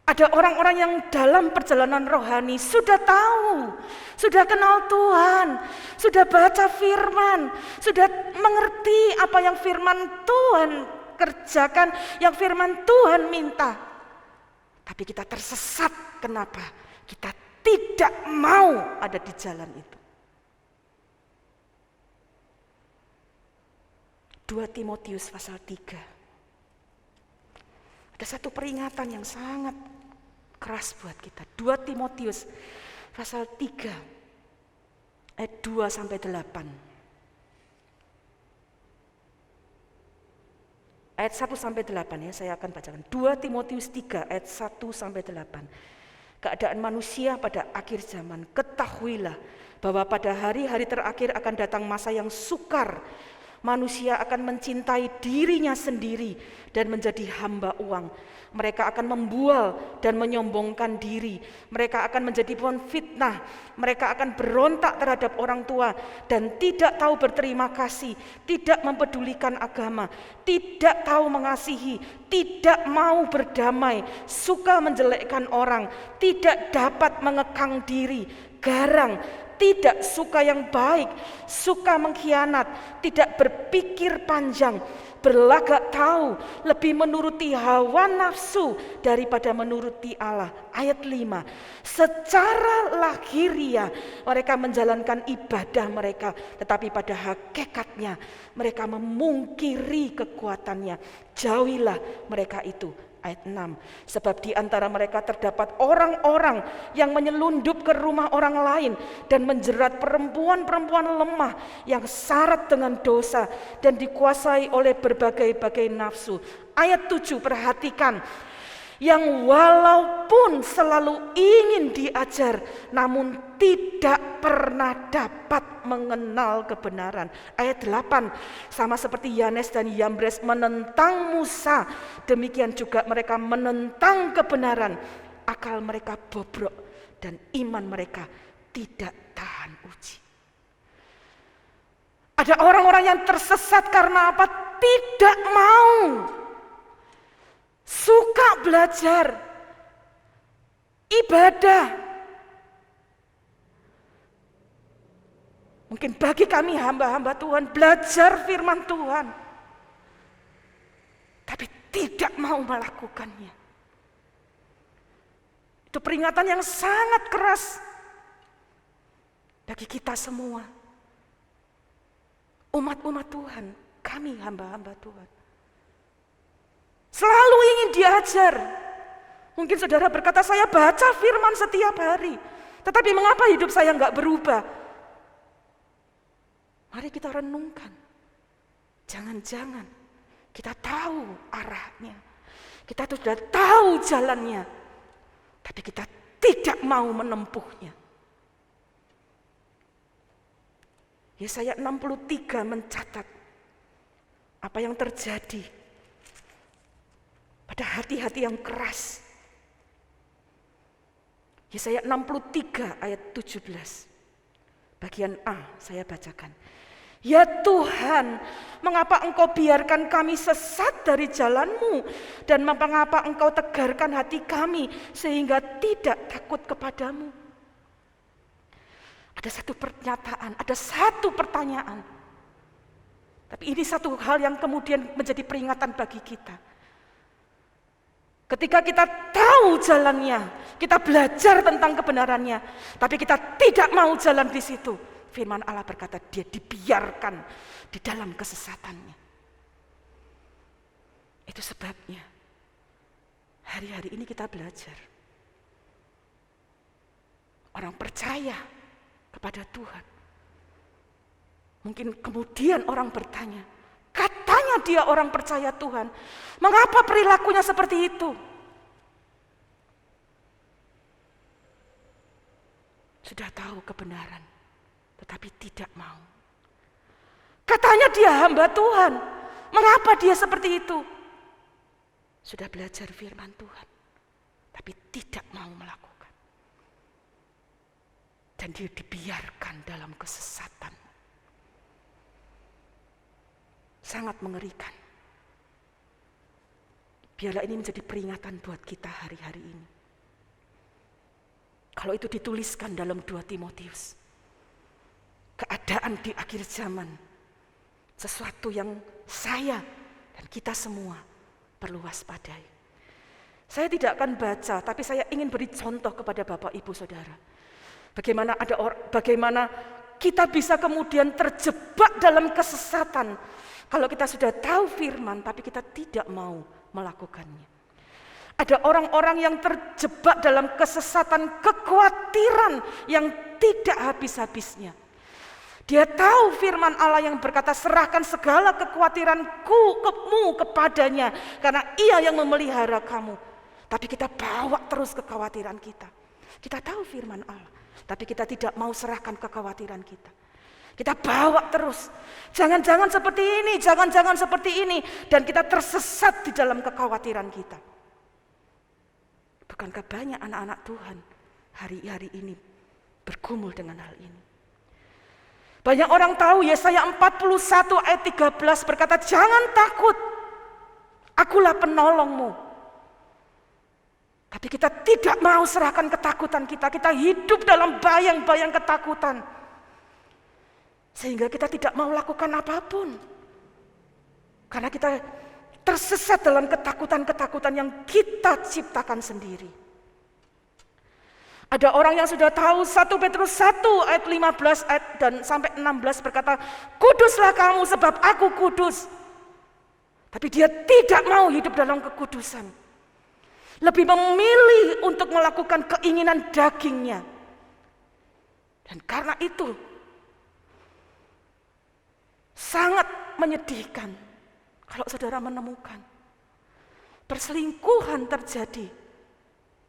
S3: Ada orang-orang yang dalam perjalanan rohani sudah tahu, sudah kenal Tuhan, sudah baca firman, sudah mengerti apa yang firman Tuhan kerjakan, yang firman Tuhan minta. Tapi kita tersesat, kenapa? Kita tidak mau ada di jalan itu. 2 Timotius pasal 3. Ada satu peringatan yang sangat keras buat kita. 2 Timotius pasal 3 ayat 2 sampai 8. Ayat 1 sampai 8 ya, saya akan bacakan. 2 Timotius 3 ayat 1 sampai 8. Keadaan manusia pada akhir zaman. Ketahuilah bahwa pada hari-hari terakhir akan datang masa yang sukar. Manusia akan mencintai dirinya sendiri dan menjadi hamba uang. Mereka akan membual dan menyombongkan diri. Mereka akan menjadi pemfitnah. Mereka akan berontak terhadap orang tua dan tidak tahu berterima kasih, tidak mempedulikan agama, tidak tahu mengasihi, tidak mau berdamai, suka menjelekkan orang, tidak dapat mengekang diri, garang, tidak suka yang baik, suka mengkhianat, tidak berpikir panjang, berlagak tahu, lebih menuruti hawa nafsu daripada menuruti Allah. Ayat 5, secara lahiriah mereka menjalankan ibadah mereka, tetapi pada hakikatnya mereka memungkiri kekuatannya. Jauhilah mereka itu. Ayat 6, sebab di antara mereka terdapat orang-orang yang menyelundup ke rumah orang lain dan menjerat perempuan-perempuan lemah yang syarat dengan dosa dan dikuasai oleh berbagai-bagai nafsu. Ayat 7, perhatikan, yang walaupun selalu ingin diajar namun tidak pernah dapat mengenal kebenaran. Ayat 8, sama seperti Yanes dan Yambres menentang Musa, demikian juga mereka menentang kebenaran. Akal mereka bobrok dan iman mereka tidak tahan uji. Ada orang-orang yang tersesat karena apa? Tidak mau suka belajar, ibadah. Mungkin bagi kami hamba-hamba Tuhan belajar firman Tuhan, tapi tidak mau melakukannya. Itu peringatan yang sangat keras bagi kita semua. Umat-umat Tuhan, kami hamba-hamba Tuhan. Selalu ingin diajar. Mungkin saudara berkata, saya baca firman setiap hari, tetapi mengapa hidup saya enggak berubah? Mari kita renungkan. Jangan-jangan kita tahu arahnya, kita sudah tahu jalannya, tapi kita tidak mau menempuhnya. Yesaya 63 mencatat apa yang terjadi pada hati-hati yang keras. Yesaya 63 ayat 17. Bagian A saya bacakan. Ya Tuhan, mengapa Engkau biarkan kami sesat dari jalan-Mu, dan mengapa Engkau tegarkan hati kami sehingga tidak takut kepadamu? Ada satu pernyataan, ada satu pertanyaan. Tapi ini satu hal yang kemudian menjadi peringatan bagi kita. Ketika kita tahu jalannya, kita belajar tentang kebenarannya, tapi kita tidak mau jalan di situ. Firman Allah berkata, dia dibiarkan di dalam kesesatannya. Itu sebabnya hari-hari ini kita belajar. Orang percaya kepada Tuhan. Mungkin kemudian orang bertanya, katanya dia orang percaya Tuhan, mengapa perilakunya seperti itu? Sudah tahu kebenaran, tetapi tidak mau. Katanya dia hamba Tuhan, mengapa dia seperti itu? Sudah belajar firman Tuhan, tapi tidak mau melakukan. Dan dia dibiarkan dalam kesesatan. Sangat mengerikan. Biarlah ini menjadi peringatan buat kita hari-hari ini. Kalau itu dituliskan dalam 2 Timotius. Keadaan di akhir zaman. Sesuatu yang saya dan kita semua perlu waspadai. Saya tidak akan baca, tapi saya ingin beri contoh kepada Bapak Ibu Saudara. Bagaimana kita bisa kemudian terjebak dalam kesesatan kalau kita sudah tahu firman tapi kita tidak mau melakukannya. Ada orang-orang yang terjebak dalam kesesatan kekhawatiran yang tidak habis-habisnya. Dia tahu firman Allah yang berkata, serahkan segala kekhawatiranmu kepadanya karena ia yang memelihara kamu. Tapi kita bawa terus kekhawatiran kita. Kita tahu firman Allah, tapi kita tidak mau serahkan kekhawatiran kita. Kita bawa terus. Jangan-jangan seperti ini, jangan-jangan seperti ini. Dan kita tersesat di dalam kekhawatiran kita. Bukankah banyak anak-anak Tuhan hari-hari ini bergumul dengan hal ini? Banyak orang tahu Yesaya 41 ayat 13 berkata, jangan takut, akulah penolongmu. Tapi kita tidak mau serahkan ketakutan kita. Kita hidup dalam bayang-bayang ketakutan. Sehingga kita tidak mau lakukan apapun. Karena kita tersesat dalam ketakutan-ketakutan yang kita ciptakan sendiri. Ada orang yang sudah tahu 1 Petrus 1 ayat 15 ayat dan sampai 16 berkata, kuduslah kamu sebab aku kudus. Tapi dia tidak mau hidup dalam kekudusan. Lebih memilih untuk melakukan keinginan dagingnya. Dan karena itu sangat menyedihkan kalau saudara menemukan perselingkuhan terjadi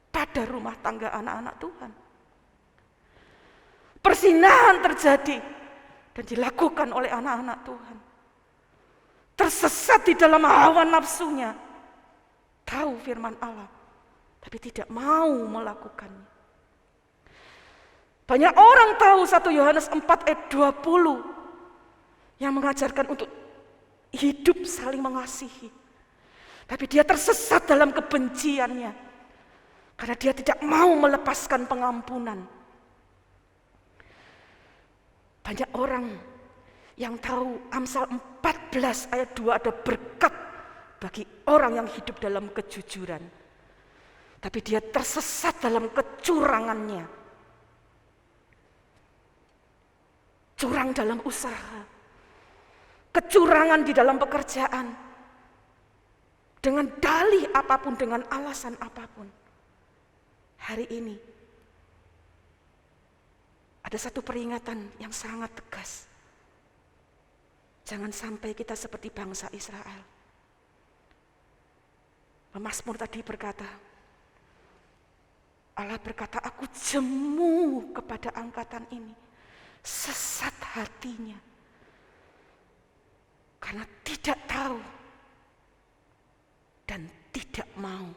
S3: pada rumah tangga anak-anak Tuhan. Perzinahan terjadi dan dilakukan oleh anak-anak Tuhan. Tersesat di dalam hawa nafsunya. Tahu firman Allah, tapi tidak mau melakukannya. Banyak orang tahu 1 Yohanes 4 ayat 20 yang mengajarkan untuk hidup saling mengasihi. Tapi dia tersesat dalam kebenciannya. Karena dia tidak mau melepaskan pengampunan. Banyak orang yang tahu Amsal 14 ayat 2 ada berkat bagi orang yang hidup dalam kejujuran. Tapi dia tersesat dalam kecurangannya. Curang dalam usaha. Kecurangan di dalam pekerjaan. Dengan dalih apapun, dengan alasan apapun. Hari ini ada satu peringatan yang sangat tegas. Jangan sampai kita seperti bangsa Israel. Pemazmur tadi berkata, Allah berkata, aku jemu kepada angkatan ini, sesat hatinya, karena tidak tahu dan tidak mau.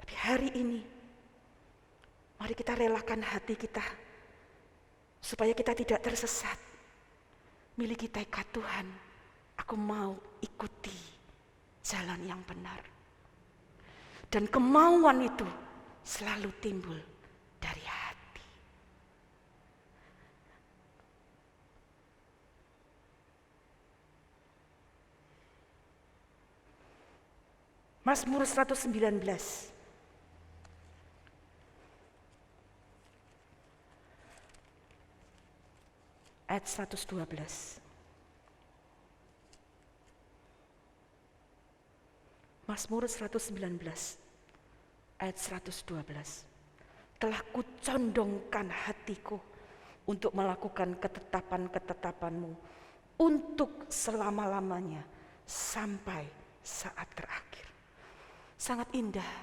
S3: Tapi hari ini, mari kita relakan hati kita, supaya kita tidak tersesat. Miliki tekad Tuhan, aku mau ikuti jalan yang benar. Dan kemauan itu selalu timbul dari hati. Mazmur 119. Ayat 112. Mazmur 119 ayat 112. Telah kucondongkan hatiku untuk melakukan ketetapan-ketetapanmu untuk selama-lamanya sampai saat terakhir. Sangat indah.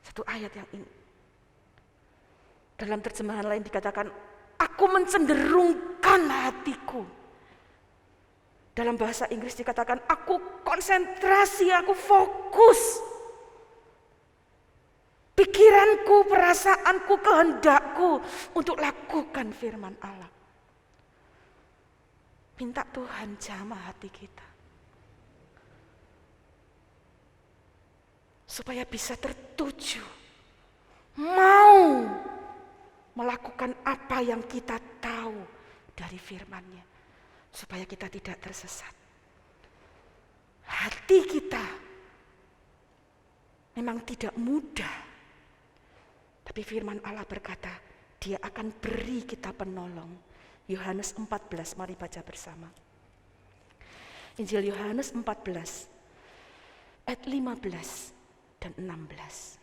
S3: Satu ayat yang ini. Dalam terjemahan lain dikatakan, aku mencenderungkan hatiku. Dalam bahasa Inggris dikatakan, aku konsentrasi, aku fokus. Pikiranku, perasaanku, kehendakku untuk lakukan firman Allah. Minta Tuhan jamah hati kita. Supaya bisa tertuju. Mau melakukan apa yang kita tahu dari firman-Nya, supaya kita tidak tersesat. Hati kita memang tidak mudah, tapi firman Allah berkata, Dia akan beri kita penolong. Yohanes 14, mari baca bersama. Injil Yohanes 14, ayat 15 dan 16.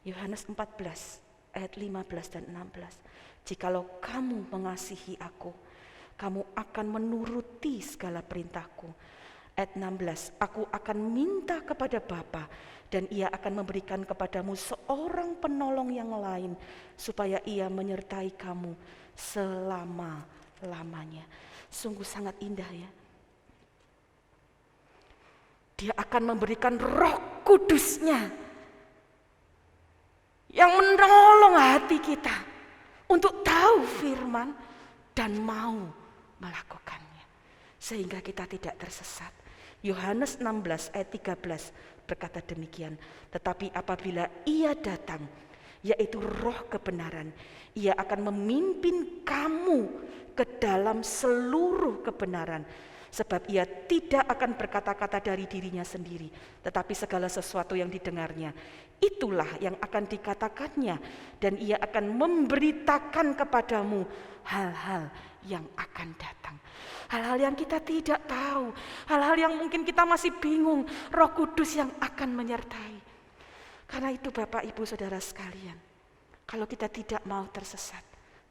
S3: Yohanes 14 ayat 15 dan 16. Jikalau kamu mengasihi aku, kamu akan menuruti segala perintahku. Ayat 16, aku akan minta kepada Bapa dan ia akan memberikan kepadamu seorang penolong yang lain supaya ia menyertai kamu selama-lamanya. Sungguh sangat indah ya. Dia akan memberikan Roh Kudus-Nya yang menolong hati kita untuk tahu firman dan mau melakukannya. Sehingga kita tidak tersesat. Yohanes 16 ayat 13 berkata demikian. Tetapi apabila ia datang, yaitu Roh kebenaran, ia akan memimpin kamu ke dalam seluruh kebenaran. Sebab ia tidak akan berkata-kata dari dirinya sendiri, tetapi segala sesuatu yang didengarnya, itulah yang akan dikatakannya, dan ia akan memberitakan kepadamu hal-hal yang akan datang. Hal-hal yang kita tidak tahu, hal-hal yang mungkin kita masih bingung, Roh Kudus yang akan menyertai. Karena itu Bapak, Ibu, Saudara sekalian, kalau kita tidak mau tersesat,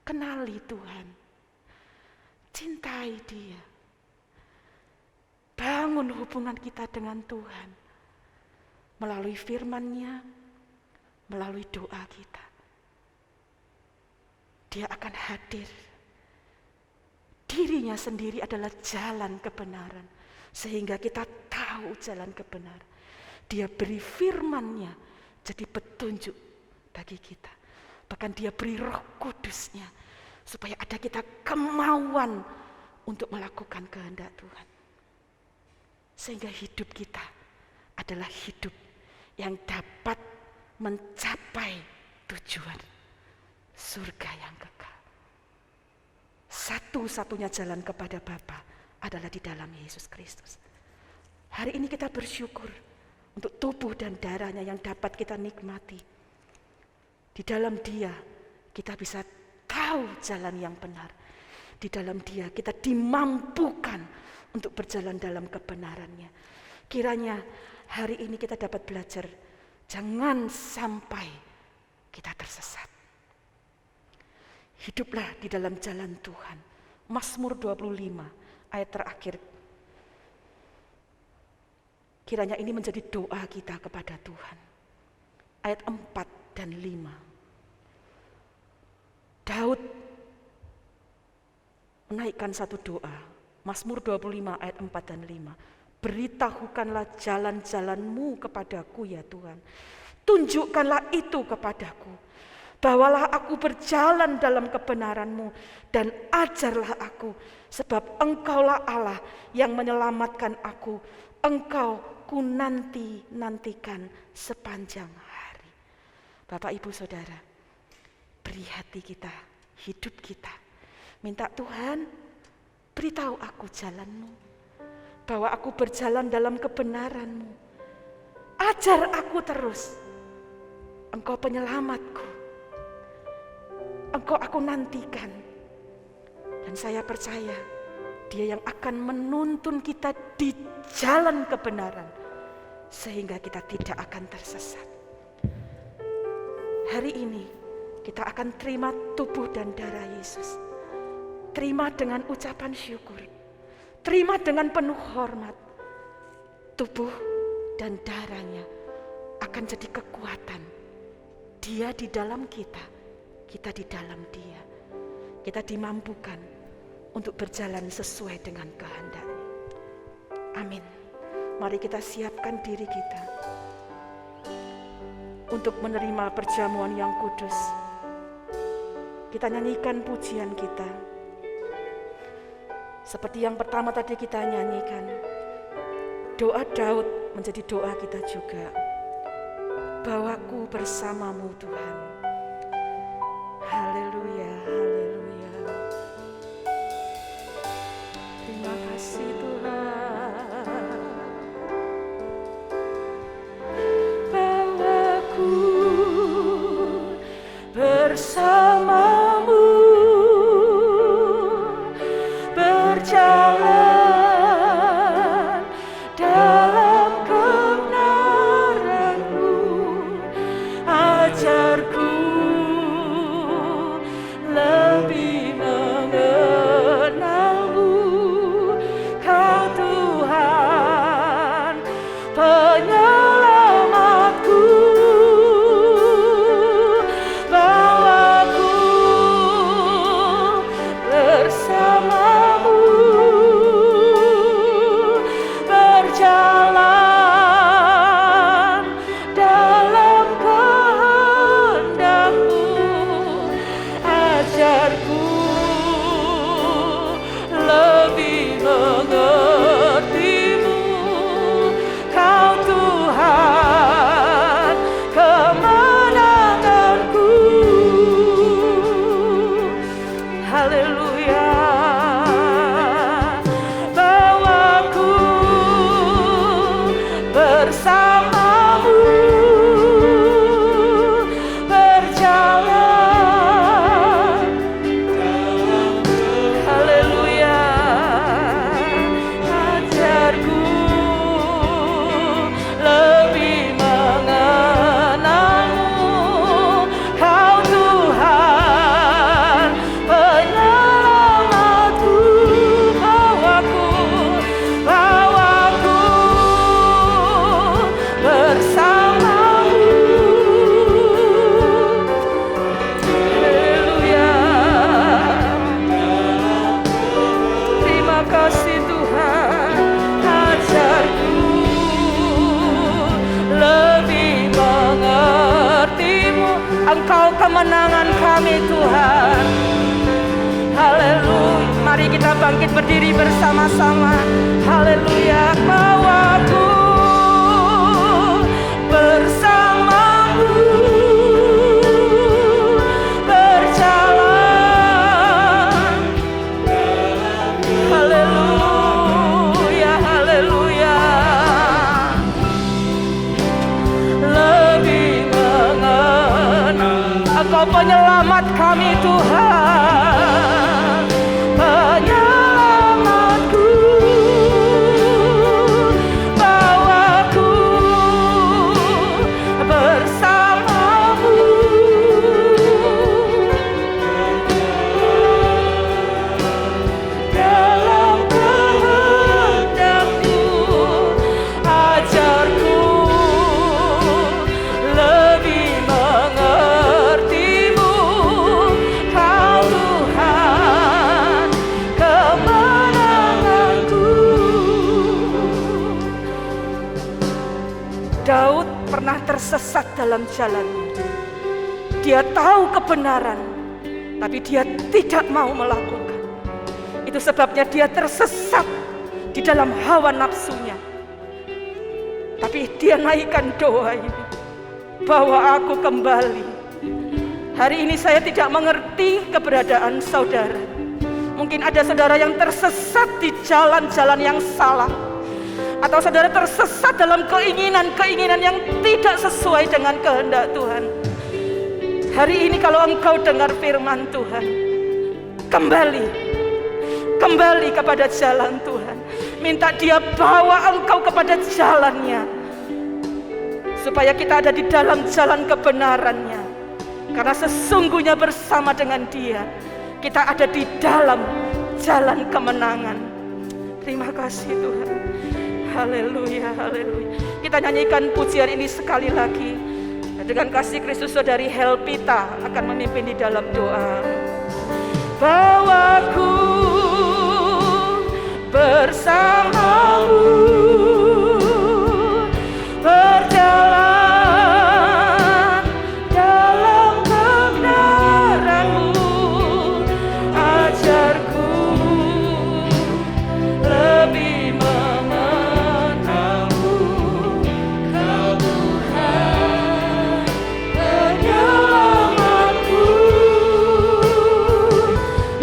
S3: kenali Tuhan, cintai Dia. Bangun hubungan kita dengan Tuhan melalui firman-Nya, melalui doa kita. Dia akan hadir. Dirinya sendiri adalah jalan kebenaran, sehingga kita tahu jalan kebenaran. Dia beri firman-Nya jadi petunjuk bagi kita. Bahkan Dia beri Roh Kudus-Nya supaya ada kita kemauan untuk melakukan kehendak Tuhan. Sehingga hidup kita adalah hidup yang dapat mencapai tujuan surga yang kekal. Satu-satunya jalan kepada Bapa adalah di dalam Yesus Kristus. Hari ini kita bersyukur untuk tubuh dan darahnya yang dapat kita nikmati. Di dalam Dia kita bisa tahu jalan yang benar. Di dalam Dia kita dimampukan untuk berjalan dalam kebenarannya. Kiranya hari ini kita dapat belajar, jangan sampai kita tersesat. Hiduplah di dalam jalan Tuhan. Mazmur 25 ayat terakhir. Kiranya ini menjadi doa kita kepada Tuhan. Ayat 4 dan 5. Daud menaikkan satu doa. Mazmur 25 ayat 4 dan 5. Beritahukanlah jalan-jalan-Mu kepadaku ya Tuhan. Tunjukkanlah itu kepadaku. Bawalah aku berjalan dalam kebenaran-Mu dan ajarlah aku. Sebab Engkaulah Allah yang menyelamatkan aku. Engkau ku nantikan sepanjang hari. Bapak, Ibu, Saudara, beri hati kita, hidup kita. Minta Tuhan, beritahu aku jalan-Mu. Bahwa aku berjalan dalam kebenaran-Mu. Ajar aku terus. Engkau penyelamatku. Engkau aku nantikan. Dan saya percaya Dia yang akan menuntun kita di jalan kebenaran. Sehingga kita tidak akan tersesat. Hari ini kita akan terima tubuh dan darah Yesus. Terima dengan ucapan syukur. Terima dengan penuh hormat. Tubuh dan darahnya akan jadi kekuatan. Dia di dalam kita, kita di dalam Dia. Kita dimampukan untuk berjalan sesuai dengan kehendak-Nya. Amin. Mari kita siapkan diri kita untuk menerima perjamuan yang kudus. Kita nyanyikan pujian kita. Seperti yang pertama tadi kita nyanyikan, doa Daud menjadi doa kita juga. Bawaku bersama-Mu Tuhan. Haleluya, haleluya. Terima kasih Tuhan. Bawaku bersama-Mu. Berjalan dalam kebenaran-Mu, ajarku lebih mengenal-Mu. Kau Tuhan penyelamatku, bawaku bersama-Mu. Berjalan dalam kehendak-Mu, ajarku lebih mengerti-Mu. Kau Tuhan kemenanganku. Haleluya. Bawaku bersama-Mu, berjalan. Haleluya. Ajarku lebih mengenal-Mu. Kau Tuhan penyelamatku. bangkit berdiri bersama-sama. Haleluya. Bawaku bersamamu berjalan. Haleluya, haleluya. Lebih mengenal Engkau penyelamat kami Tuhan, penyelamatku. Bawaku bersamamu dalam kehendak-Mu. Ajarku lebih mengerti-Mu, Kau Tuhan kemenanganku. Daud pernah tersesat dalam jalannya. Dia tahu kebenaran, tapi dia tidak mau melakukan. Itu sebabnya dia tersesat di dalam hawa nafsunya. Tapi dia naikkan doa ini, bawa aku kembali. Hari ini saya tidak mengerti keberadaan saudara. Mungkin ada saudara yang tersesat di jalan-jalan yang salah, atau saudara tersesat dalam keinginan-keinginan yang tidak sesuai dengan kehendak Tuhan. Hari ini kalau engkau dengar firman Tuhan, kembali kepada jalan Tuhan. Minta Dia bawa engkau kepada jalannya, supaya kita ada di dalam jalan kebenarannya. Karena sesungguhnya bersama dengan Dia, kita ada di dalam jalan kemenangan. Terima kasih Tuhan. Haleluya, haleluya. Kita nyanyikan pujian ini sekali lagi. Dengan kasih Kristus, saudari Helpita akan memimpin di dalam doa. Bawaku bersamamu berjalan dalam kebenaran-Mu. Ajarku lebih mengenal-Mu, Kau Tuhan penyelamatku.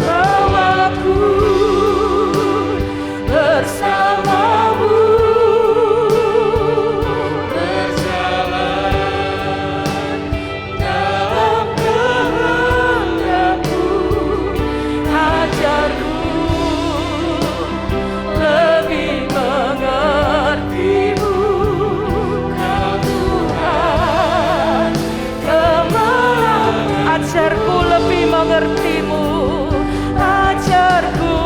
S3: Bawaku bersamamu berjalan dalam kehendak-Mu. Ajarku lebih mengerti-Mu, Kau Tuhan kemenangan. Ajarku lebih mengerti-Mu, ajarku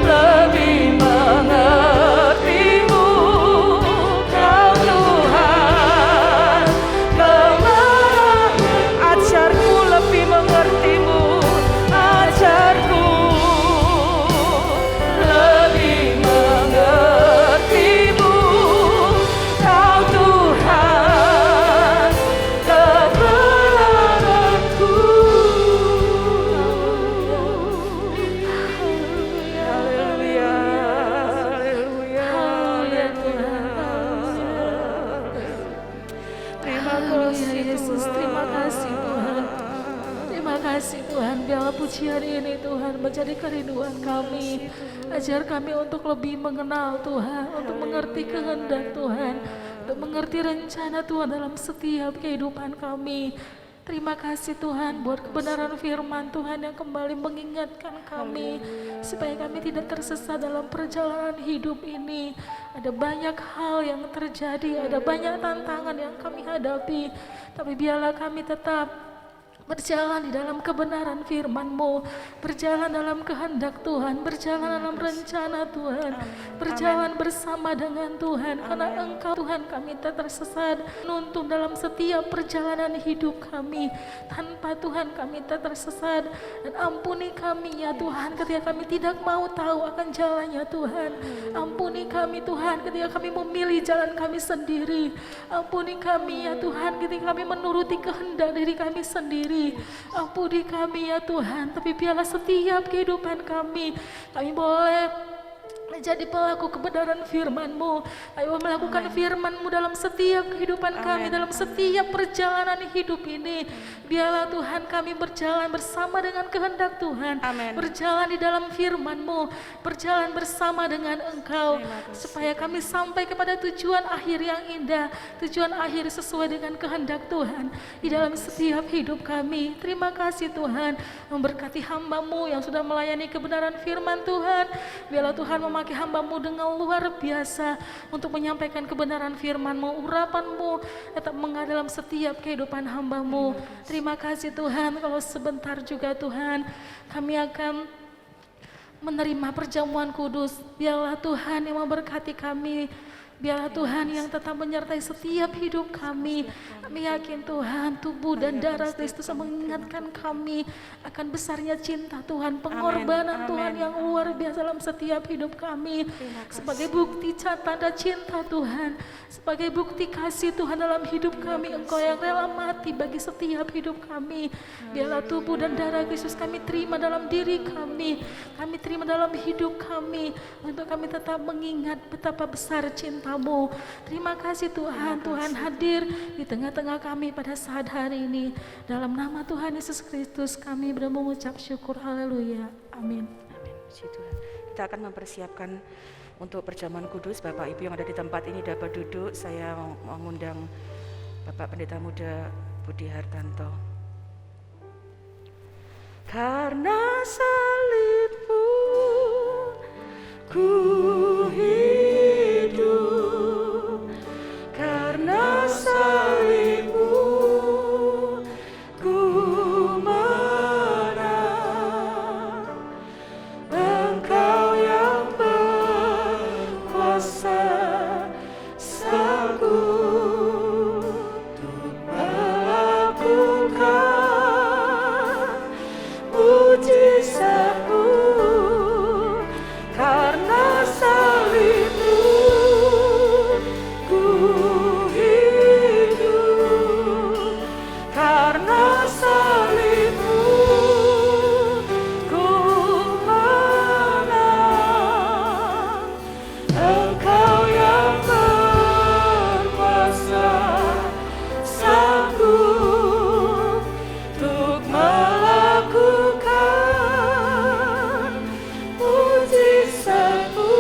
S3: lebih mengerti-Mu, Kau Tuhan kemenangan. Ajarku lebih mengerti-Mu, ajarku lebih mengerti-Mu, Kau Tuhan kemenanganku. Haleluya, haleluya, haleluya. Terima kasih
S1: Yesus,
S3: Tuhan.
S1: terima kasih Tuhan. Terima kasih Tuhan, biarlah pujian ini Tuhan menjadi kerinduan kami. Ajar kami untuk lebih mengenal Tuhan, untuk mengerti kehendak Tuhan, untuk mengerti rencana Tuhan dalam setiap kehidupan kami. Terima kasih Tuhan buat kebenaran firman Tuhan yang kembali mengingatkan kami supaya kami tidak tersesat dalam perjalanan hidup ini. Ada banyak hal yang terjadi, ada banyak tantangan yang kami hadapi, tapi biarlah kami tetap berjalan di dalam kebenaran firman-Mu, berjalan dalam kehendak Tuhan, berjalan dalam rencana Tuhan, berjalan bersama dengan Tuhan. Karena Engkau Tuhan kami tak tersesat, nuntun dalam setiap perjalanan hidup kami. Tanpa Tuhan kami tak tersesat. Dan ampuni kami ya Tuhan ketika kami tidak mau tahu akan jalannya Tuhan. Ampuni kami Tuhan ketika kami memilih jalan kami sendiri. Ampuni kami ya Tuhan ketika kami menuruti kehendak diri kami sendiri.
S4: kami. Ampuni kami ya Tuhan, tapi biarlah setiap kehidupan kami boleh menjadi pelaku kebenaran firman-Mu. Ayo melakukan firman-Mu dalam setiap kehidupan kami, dalam setiap perjalanan hidup ini. Biarlah Tuhan kami berjalan bersama dengan kehendak Tuhan. Berjalan di dalam firman-Mu, berjalan bersama dengan Engkau. Supaya kami sampai kepada tujuan akhir yang indah, tujuan akhir sesuai dengan kehendak Tuhan di dalam setiap hidup kami. Terima kasih Tuhan, memberkati hamba-Mu yang sudah melayani kebenaran firman Tuhan. Biarlah Tuhan memakai hamba-Mu dengan luar biasa untuk menyampaikan kebenaran firman-Mu, urapan-Mu tetap mengalir dalam setiap kehidupan hamba-Mu. Terima kasih Tuhan, kalau sebentar juga Tuhan kami akan menerima perjamuan kudus. Biarlah Tuhan yang memberkati kami. Biarlah Tuhan yang tetap menyertai setiap hidup kami. Kami yakin Tuhan, tubuh dan darah Kristus mengingatkan kami akan besarnya cinta Tuhan, pengorbanan Tuhan yang luar biasa dalam setiap hidup kami. Sebagai bukti tanda cinta Tuhan, sebagai bukti kasih Tuhan dalam hidup kami, Engkau yang rela mati bagi setiap hidup kami. Biarlah tubuh dan darah Kristus kami terima dalam diri kami terima dalam hidup kami, untuk kami tetap mengingat betapa besar cinta-Mu. Terima kasih Tuhan, Tuhan hadir di tengah-tengah kami pada saat hari ini. Dalam nama Tuhan Yesus Kristus kami mengucap syukur, haleluya, amin.
S3: Amin, puji Tuhan. Kita akan mempersiapkan untuk perjamuan kudus. Bapak Ibu yang ada di tempat ini dapat duduk. Saya mengundang Bapak Pendeta Muda Budi Hartanto. Karena salib-Mu ku hidup, karena salib-Mu ku menang. Engkau yang berkuasa sanggup untuk melakukan mujizat-Mu. Karena salib-Mu ku hidup, karena salib-Mu ku menang. Engkau yang berkuasa sanggup untuk melakukan mujizat-Mu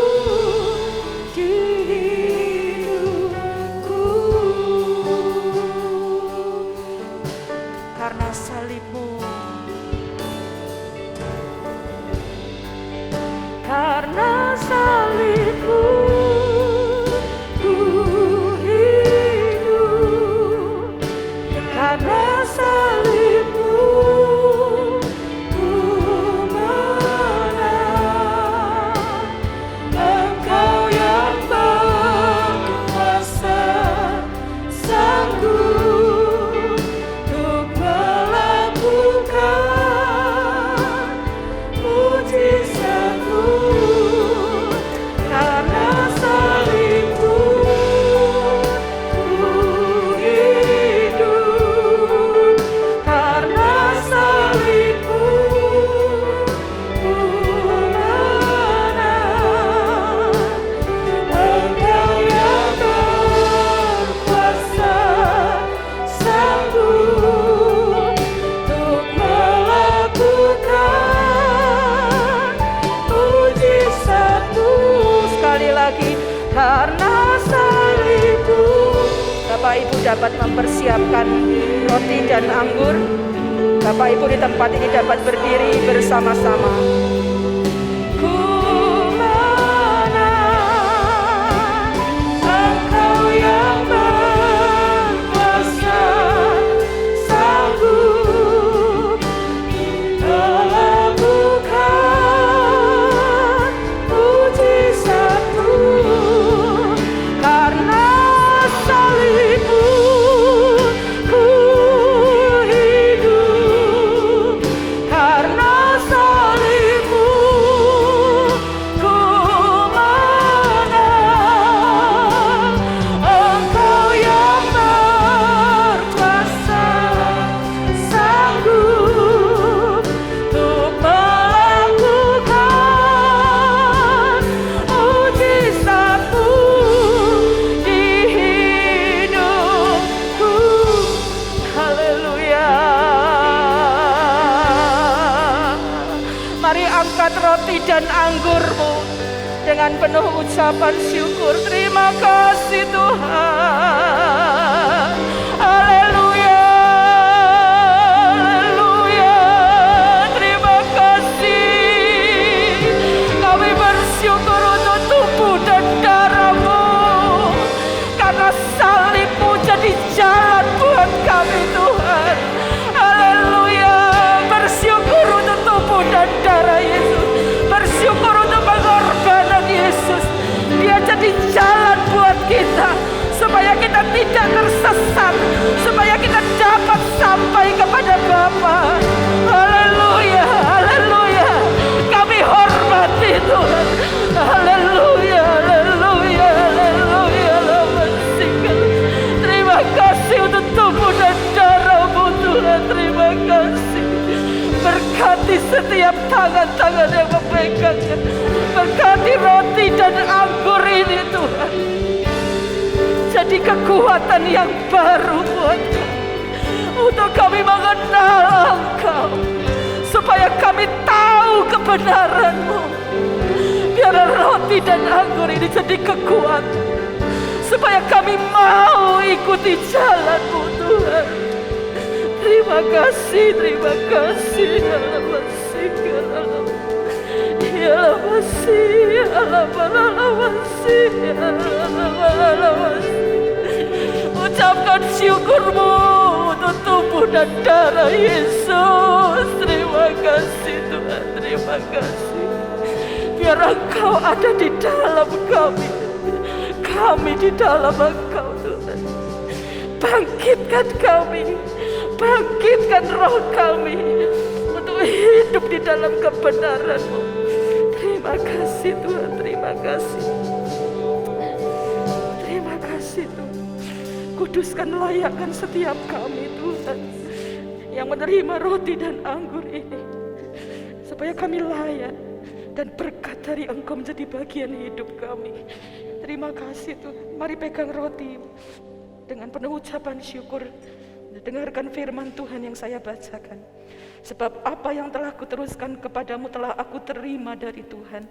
S3: di hidupku. Karena salib-Mu, karena salib-Mu ku hidup, karena salib-Mu ku menang. Engkau yang berkuasa sanggup untuk melakukan mujizat-Mu. Karena salib-Mu ku hidup, karena salib-Mu ku menang. Engkau yang berkuasa sanggup untuk melakukan mujizat-Mu. Sekali lagi, karena salib-Mu. Bapak Ibu dapat mempersiapkan roti dan anggur. Bapak Ibu di tempat ini dapat berdiri bersama-sama. Ku menang, Engkau yang berkuasa sanggup melakukan mujizat-Mu. Karena salib-Mu ku hidup, karena salib-Mu ku menang. Engkau yang berkuasa sanggup Mari angkat roti dan anggurmu dengan penuh ucapan syukur. Terima kasih Tuhan. Haleluya, haleluya. Terima kasih. Kami bersyukur untuk tubuh dan darah-Mu, karena salib-Mu jadi jalan buat kami Tuhan. Haleluya. Bersyukur untuk tubuh dan darah Yesus. Bersyukur untuk pengorbanan Yesus. Dia jadi jalan buat kita, supaya kita tidak tersesat, supaya kita dapat sampai kepada Bapa. Haleluya, haleluya. Kami hormati Tuhan. Haleluya, haleluya, haleluya. Terima kasih untuk tubuh dan darah-Mu Tuhan. Terima kasih. Berkati setiap tangan-tangan yang memegangnya. Berkati roti dan anggur ini Tuhan. Jadi kekuatan yang baru buat kami, untuk kami mengenal Engkau, supaya kami tahu kebenaran-Mu. Biar roti dan anggur ini jadi kekuatan, supaya kami mau ikuti jalan-Mu Tuhan. Terima kasih, terima kasih. Ucapkan syukur-Mu untuk tubuh dan darah Yesus. Terima kasih Tuhan, terima kasih. Biar Engkau ada di dalam kami, kami di dalam Engkau Tuhan. Bangkitkan kami, bangkitkan roh kami untuk hidup di dalam kebenaran-Mu. Terima kasih Tuhan, terima kasih. Terima kasih Tuhan. Kuduskan, layakkan setiap kami Tuhan, yang menerima roti dan anggur ini, supaya kami layak dan berkat dari Engkau menjadi bagian hidup kami. Terima kasih Tuhan. Mari pegang roti dengan penuh ucapan syukur. Dengarkan firman Tuhan yang saya bacakan. Sebab apa yang telah kuteruskan kepadamu telah aku terima dari Tuhan,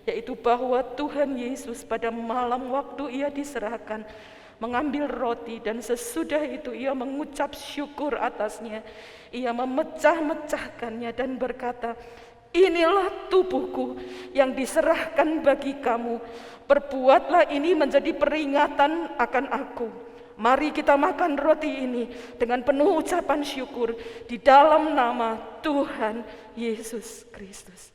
S3: yaitu bahwa Tuhan Yesus pada malam waktu Ia diserahkan mengambil roti, dan sesudah itu Ia mengucap syukur atasnya. Ia memecah-mecahkannya dan berkata, "Inilah tubuhku yang diserahkan bagi kamu. Perbuatlah ini menjadi peringatan akan aku." Mari kita makan roti ini dengan penuh ucapan syukur di dalam nama Tuhan Yesus Kristus.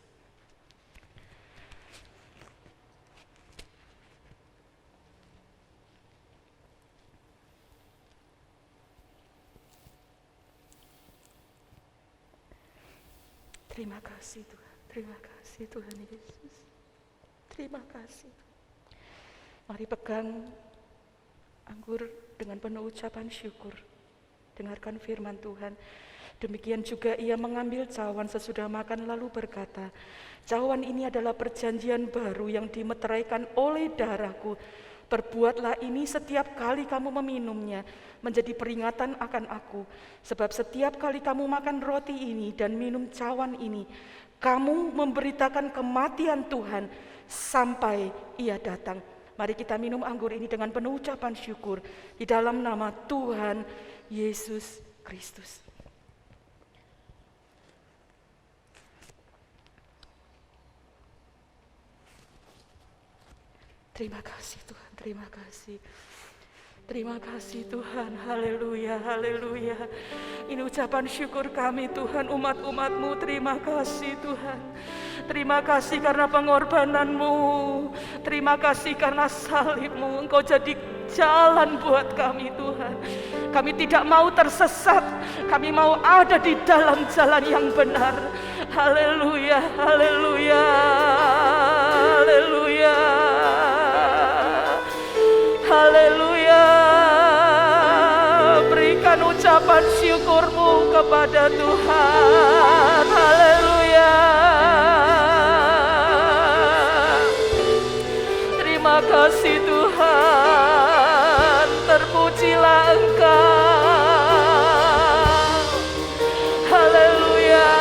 S3: Terima kasih Tuhan, terima kasih Tuhan Yesus. Terima kasih. Mari pegang anggur dengan penuh ucapan syukur. Dengarkan firman Tuhan. Demikian juga Ia mengambil cawan sesudah makan lalu berkata, "Cawan ini adalah perjanjian baru yang dimeteraikan oleh darahku. Perbuatlah ini setiap kali kamu meminumnya menjadi peringatan akan aku. Sebab setiap kali kamu makan roti ini dan minum cawan ini, kamu memberitakan kematian Tuhan sampai Ia datang." Mari kita minum anggur ini dengan penuh ucapan syukur di dalam nama Tuhan Yesus Kristus. Terima kasih Tuhan, terima kasih. Terima kasih Tuhan, haleluya, haleluya. Ini ucapan syukur kami Tuhan, umat-umat-Mu, terima kasih Tuhan. Terima kasih karena pengorbanan-Mu, terima kasih karena salib-Mu. Engkau jadi jalan buat kami Tuhan. Kami tidak mau tersesat, kami mau ada di dalam jalan yang benar. Haleluya, haleluya, haleluya, haleluya. Berikan ucapan syukur-Mu kepada Tuhan. Haleluya. Terima kasih Tuhan, terpujilah Engkau. Haleluya.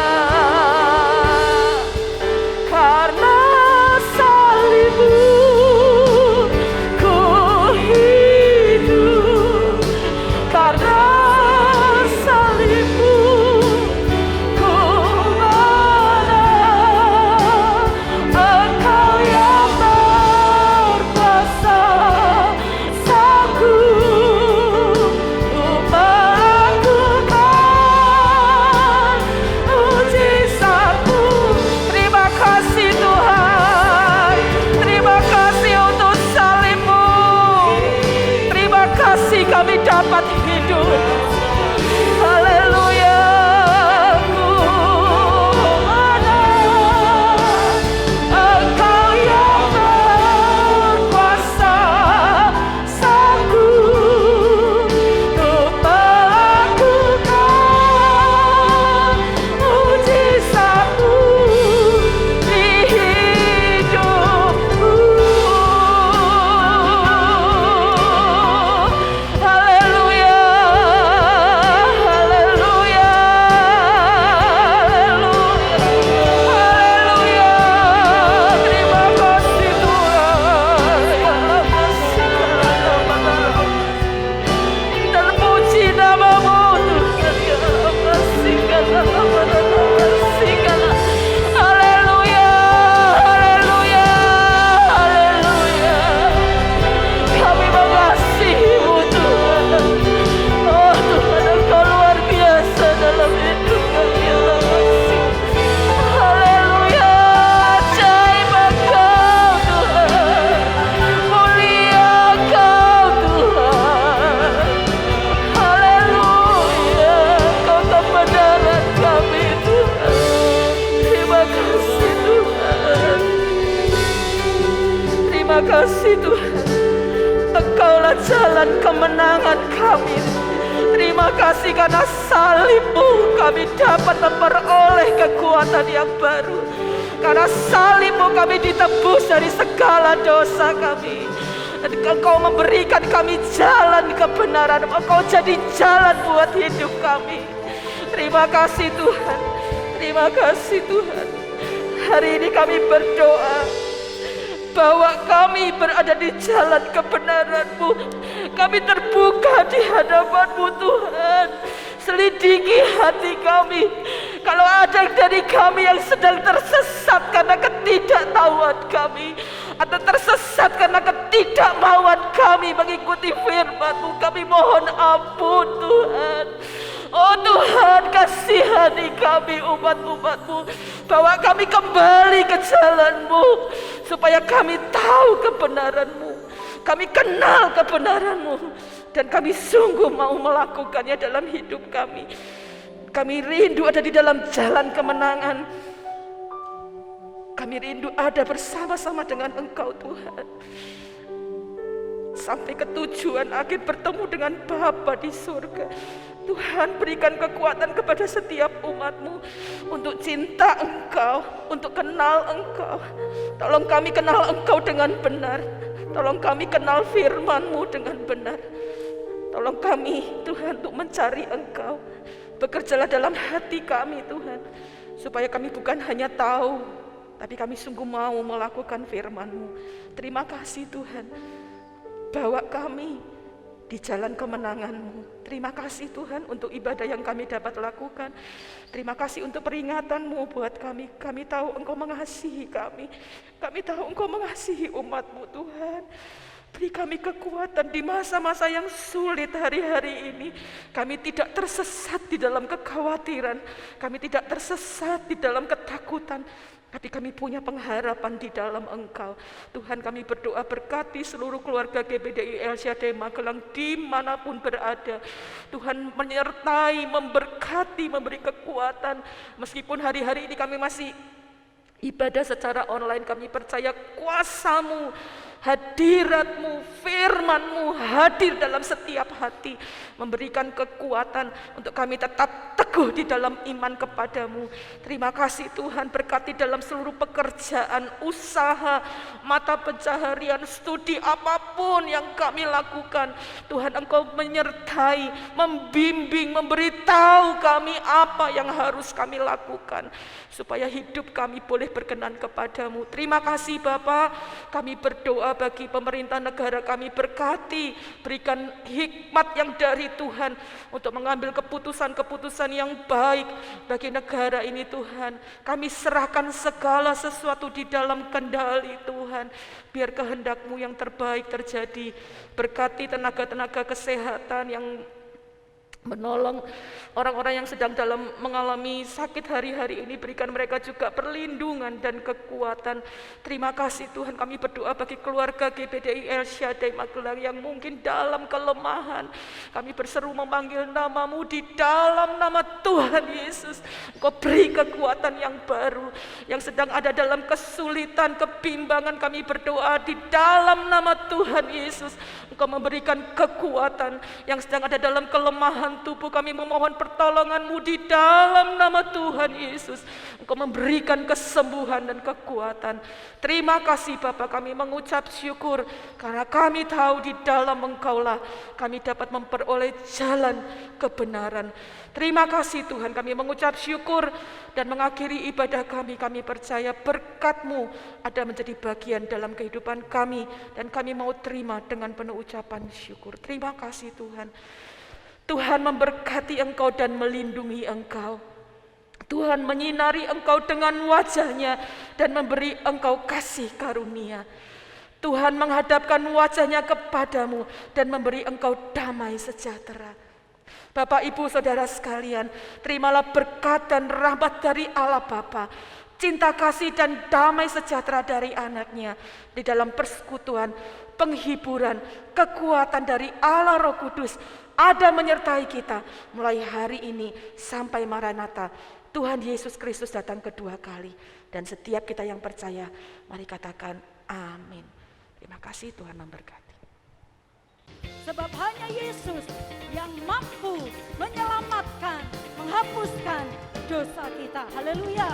S3: kasih Tuhan, Engkaulah jalan kemenangan kami. Terima kasih karena salib-Mu kami dapat memperoleh kekuatan yang baru. Karena salib-Mu kami ditebus dari segala dosa kami. Dan Engkau memberikan kami jalan kebenaran. Engkau jadi jalan buat hidup kami. Terima kasih Tuhan. Terima kasih Tuhan. Hari ini kami berdoa bahwa kami berada di jalan kebenaran-Mu. Kami terbuka di hadapan-Mu Tuhan. Selidiki hati kami. Kalau ada dari kami yang sedang tersesat karena ketidaktahuan kami, atau tersesat karena ketidakmauan kami mengikuti firman-Mu, kami mohon ampun Tuhan. Oh Tuhan, kasihani kami umat-umat-Mu, bawa kami kembali ke jalan-Mu, supaya kami tahu kebenaran-Mu, kami kenal kebenaran-Mu, dan kami sungguh mau melakukannya dalam hidup kami. Kami rindu ada di dalam jalan kemenangan. Kami rindu ada bersama-sama dengan Engkau Tuhan. Sampai ke tujuan akhir bertemu dengan Bapa di surga. Tuhan, berikan kekuatan kepada setiap umat-Mu untuk cinta Engkau, untuk kenal Engkau. Tolong kami kenal Engkau dengan benar. Tolong kami kenal firman-Mu dengan benar. Tolong kami Tuhan untuk mencari Engkau. Bekerjalah dalam hati kami Tuhan, supaya kami bukan hanya tahu, tapi kami sungguh mau melakukan firman-Mu. Terima kasih Tuhan, bawa kami di jalan kemenangan-Mu. Terima kasih Tuhan untuk ibadah yang kami dapat lakukan. Terima kasih untuk peringatan-Mu buat kami. Kami tahu Engkau mengasihi kami. Kami tahu Engkau mengasihi umat-Mu Tuhan. Beri kami kekuatan di masa-masa yang sulit hari-hari ini. Kami tidak tersesat di dalam kekhawatiran. Kami tidak tersesat di dalam ketakutan. Tapi kami punya pengharapan di dalam Engkau. Tuhan, kami berdoa berkati seluruh keluarga GBDI El Shaddai Magelang dimanapun berada. Tuhan menyertai, memberkati, memberi kekuatan. Meskipun hari-hari ini kami masih ibadah secara online, kami percaya kuasa-Mu, hadirat-Mu, firman-Mu hadir dalam setiap hati, memberikan kekuatan untuk kami tetap teguh di dalam iman kepada-Mu. Terima kasih Tuhan, berkati dalam seluruh pekerjaan, usaha, mata pencaharian, studi apapun yang kami lakukan. Tuhan, Engkau menyertai, membimbing, memberitahu kami apa yang harus kami lakukan, supaya hidup kami boleh berkenan kepada-Mu. Terima kasih Bapa, kami berdoa bagi pemerintah negara kami, berkati, berikan hikmat yang dari Tuhan untuk mengambil keputusan-keputusan yang baik bagi negara ini Tuhan. Kami serahkan segala sesuatu di dalam kendali Tuhan, biar kehendak-Mu yang terbaik terjadi. Berkati tenaga-tenaga kesehatan yang menolong orang-orang yang sedang mengalami sakit hari-hari ini. Berikan mereka juga perlindungan dan kekuatan. Terima kasih Tuhan, kami berdoa bagi keluarga GBDI El Shaddai Magelang yang mungkin dalam kelemahan. Kami berseru memanggil nama-Mu di dalam nama Tuhan Yesus. Engkau beri kekuatan yang baru. Yang sedang ada dalam kesulitan, kebimbangan, kami berdoa di dalam nama Tuhan Yesus. Engkau memberikan kekuatan. Yang sedang ada dalam kelemahan tubuh, kami memohon pertolongan-Mu di dalam nama Tuhan Yesus. Engkau memberikan kesembuhan dan kekuatan. Terima kasih Bapa, kami mengucap syukur karena kami tahu di dalam Engkau-lah kami dapat memperoleh jalan kebenaran. Terima kasih Tuhan, kami mengucap syukur dan mengakhiri ibadah kami. Kami percaya berkat-Mu ada menjadi bagian dalam kehidupan kami, dan kami mau terima dengan penuh ucapan syukur. Terima kasih Tuhan. Tuhan memberkati Engkau dan melindungi Engkau. Tuhan menyinari Engkau dengan wajah-Nya dan memberi Engkau kasih karunia. Tuhan menghadapkan wajah-Nya kepadamu dan memberi Engkau damai sejahtera. Bapak, Ibu, Saudara sekalian, terimalah berkat dan rahmat dari Allah Bapa, cinta kasih dan damai sejahtera dari anak-Nya di dalam persekutuan, penghiburan, kekuatan dari Allah Roh Kudus ada menyertai kita mulai hari ini sampai Maranatha. Tuhan Yesus Kristus datang kedua kali, dan setiap kita yang percaya, mari katakan amin. Terima kasih, Tuhan memberkati.
S1: Sebab hanya Yesus yang mampu menyelamatkan, menghapuskan dosa kita. Haleluya.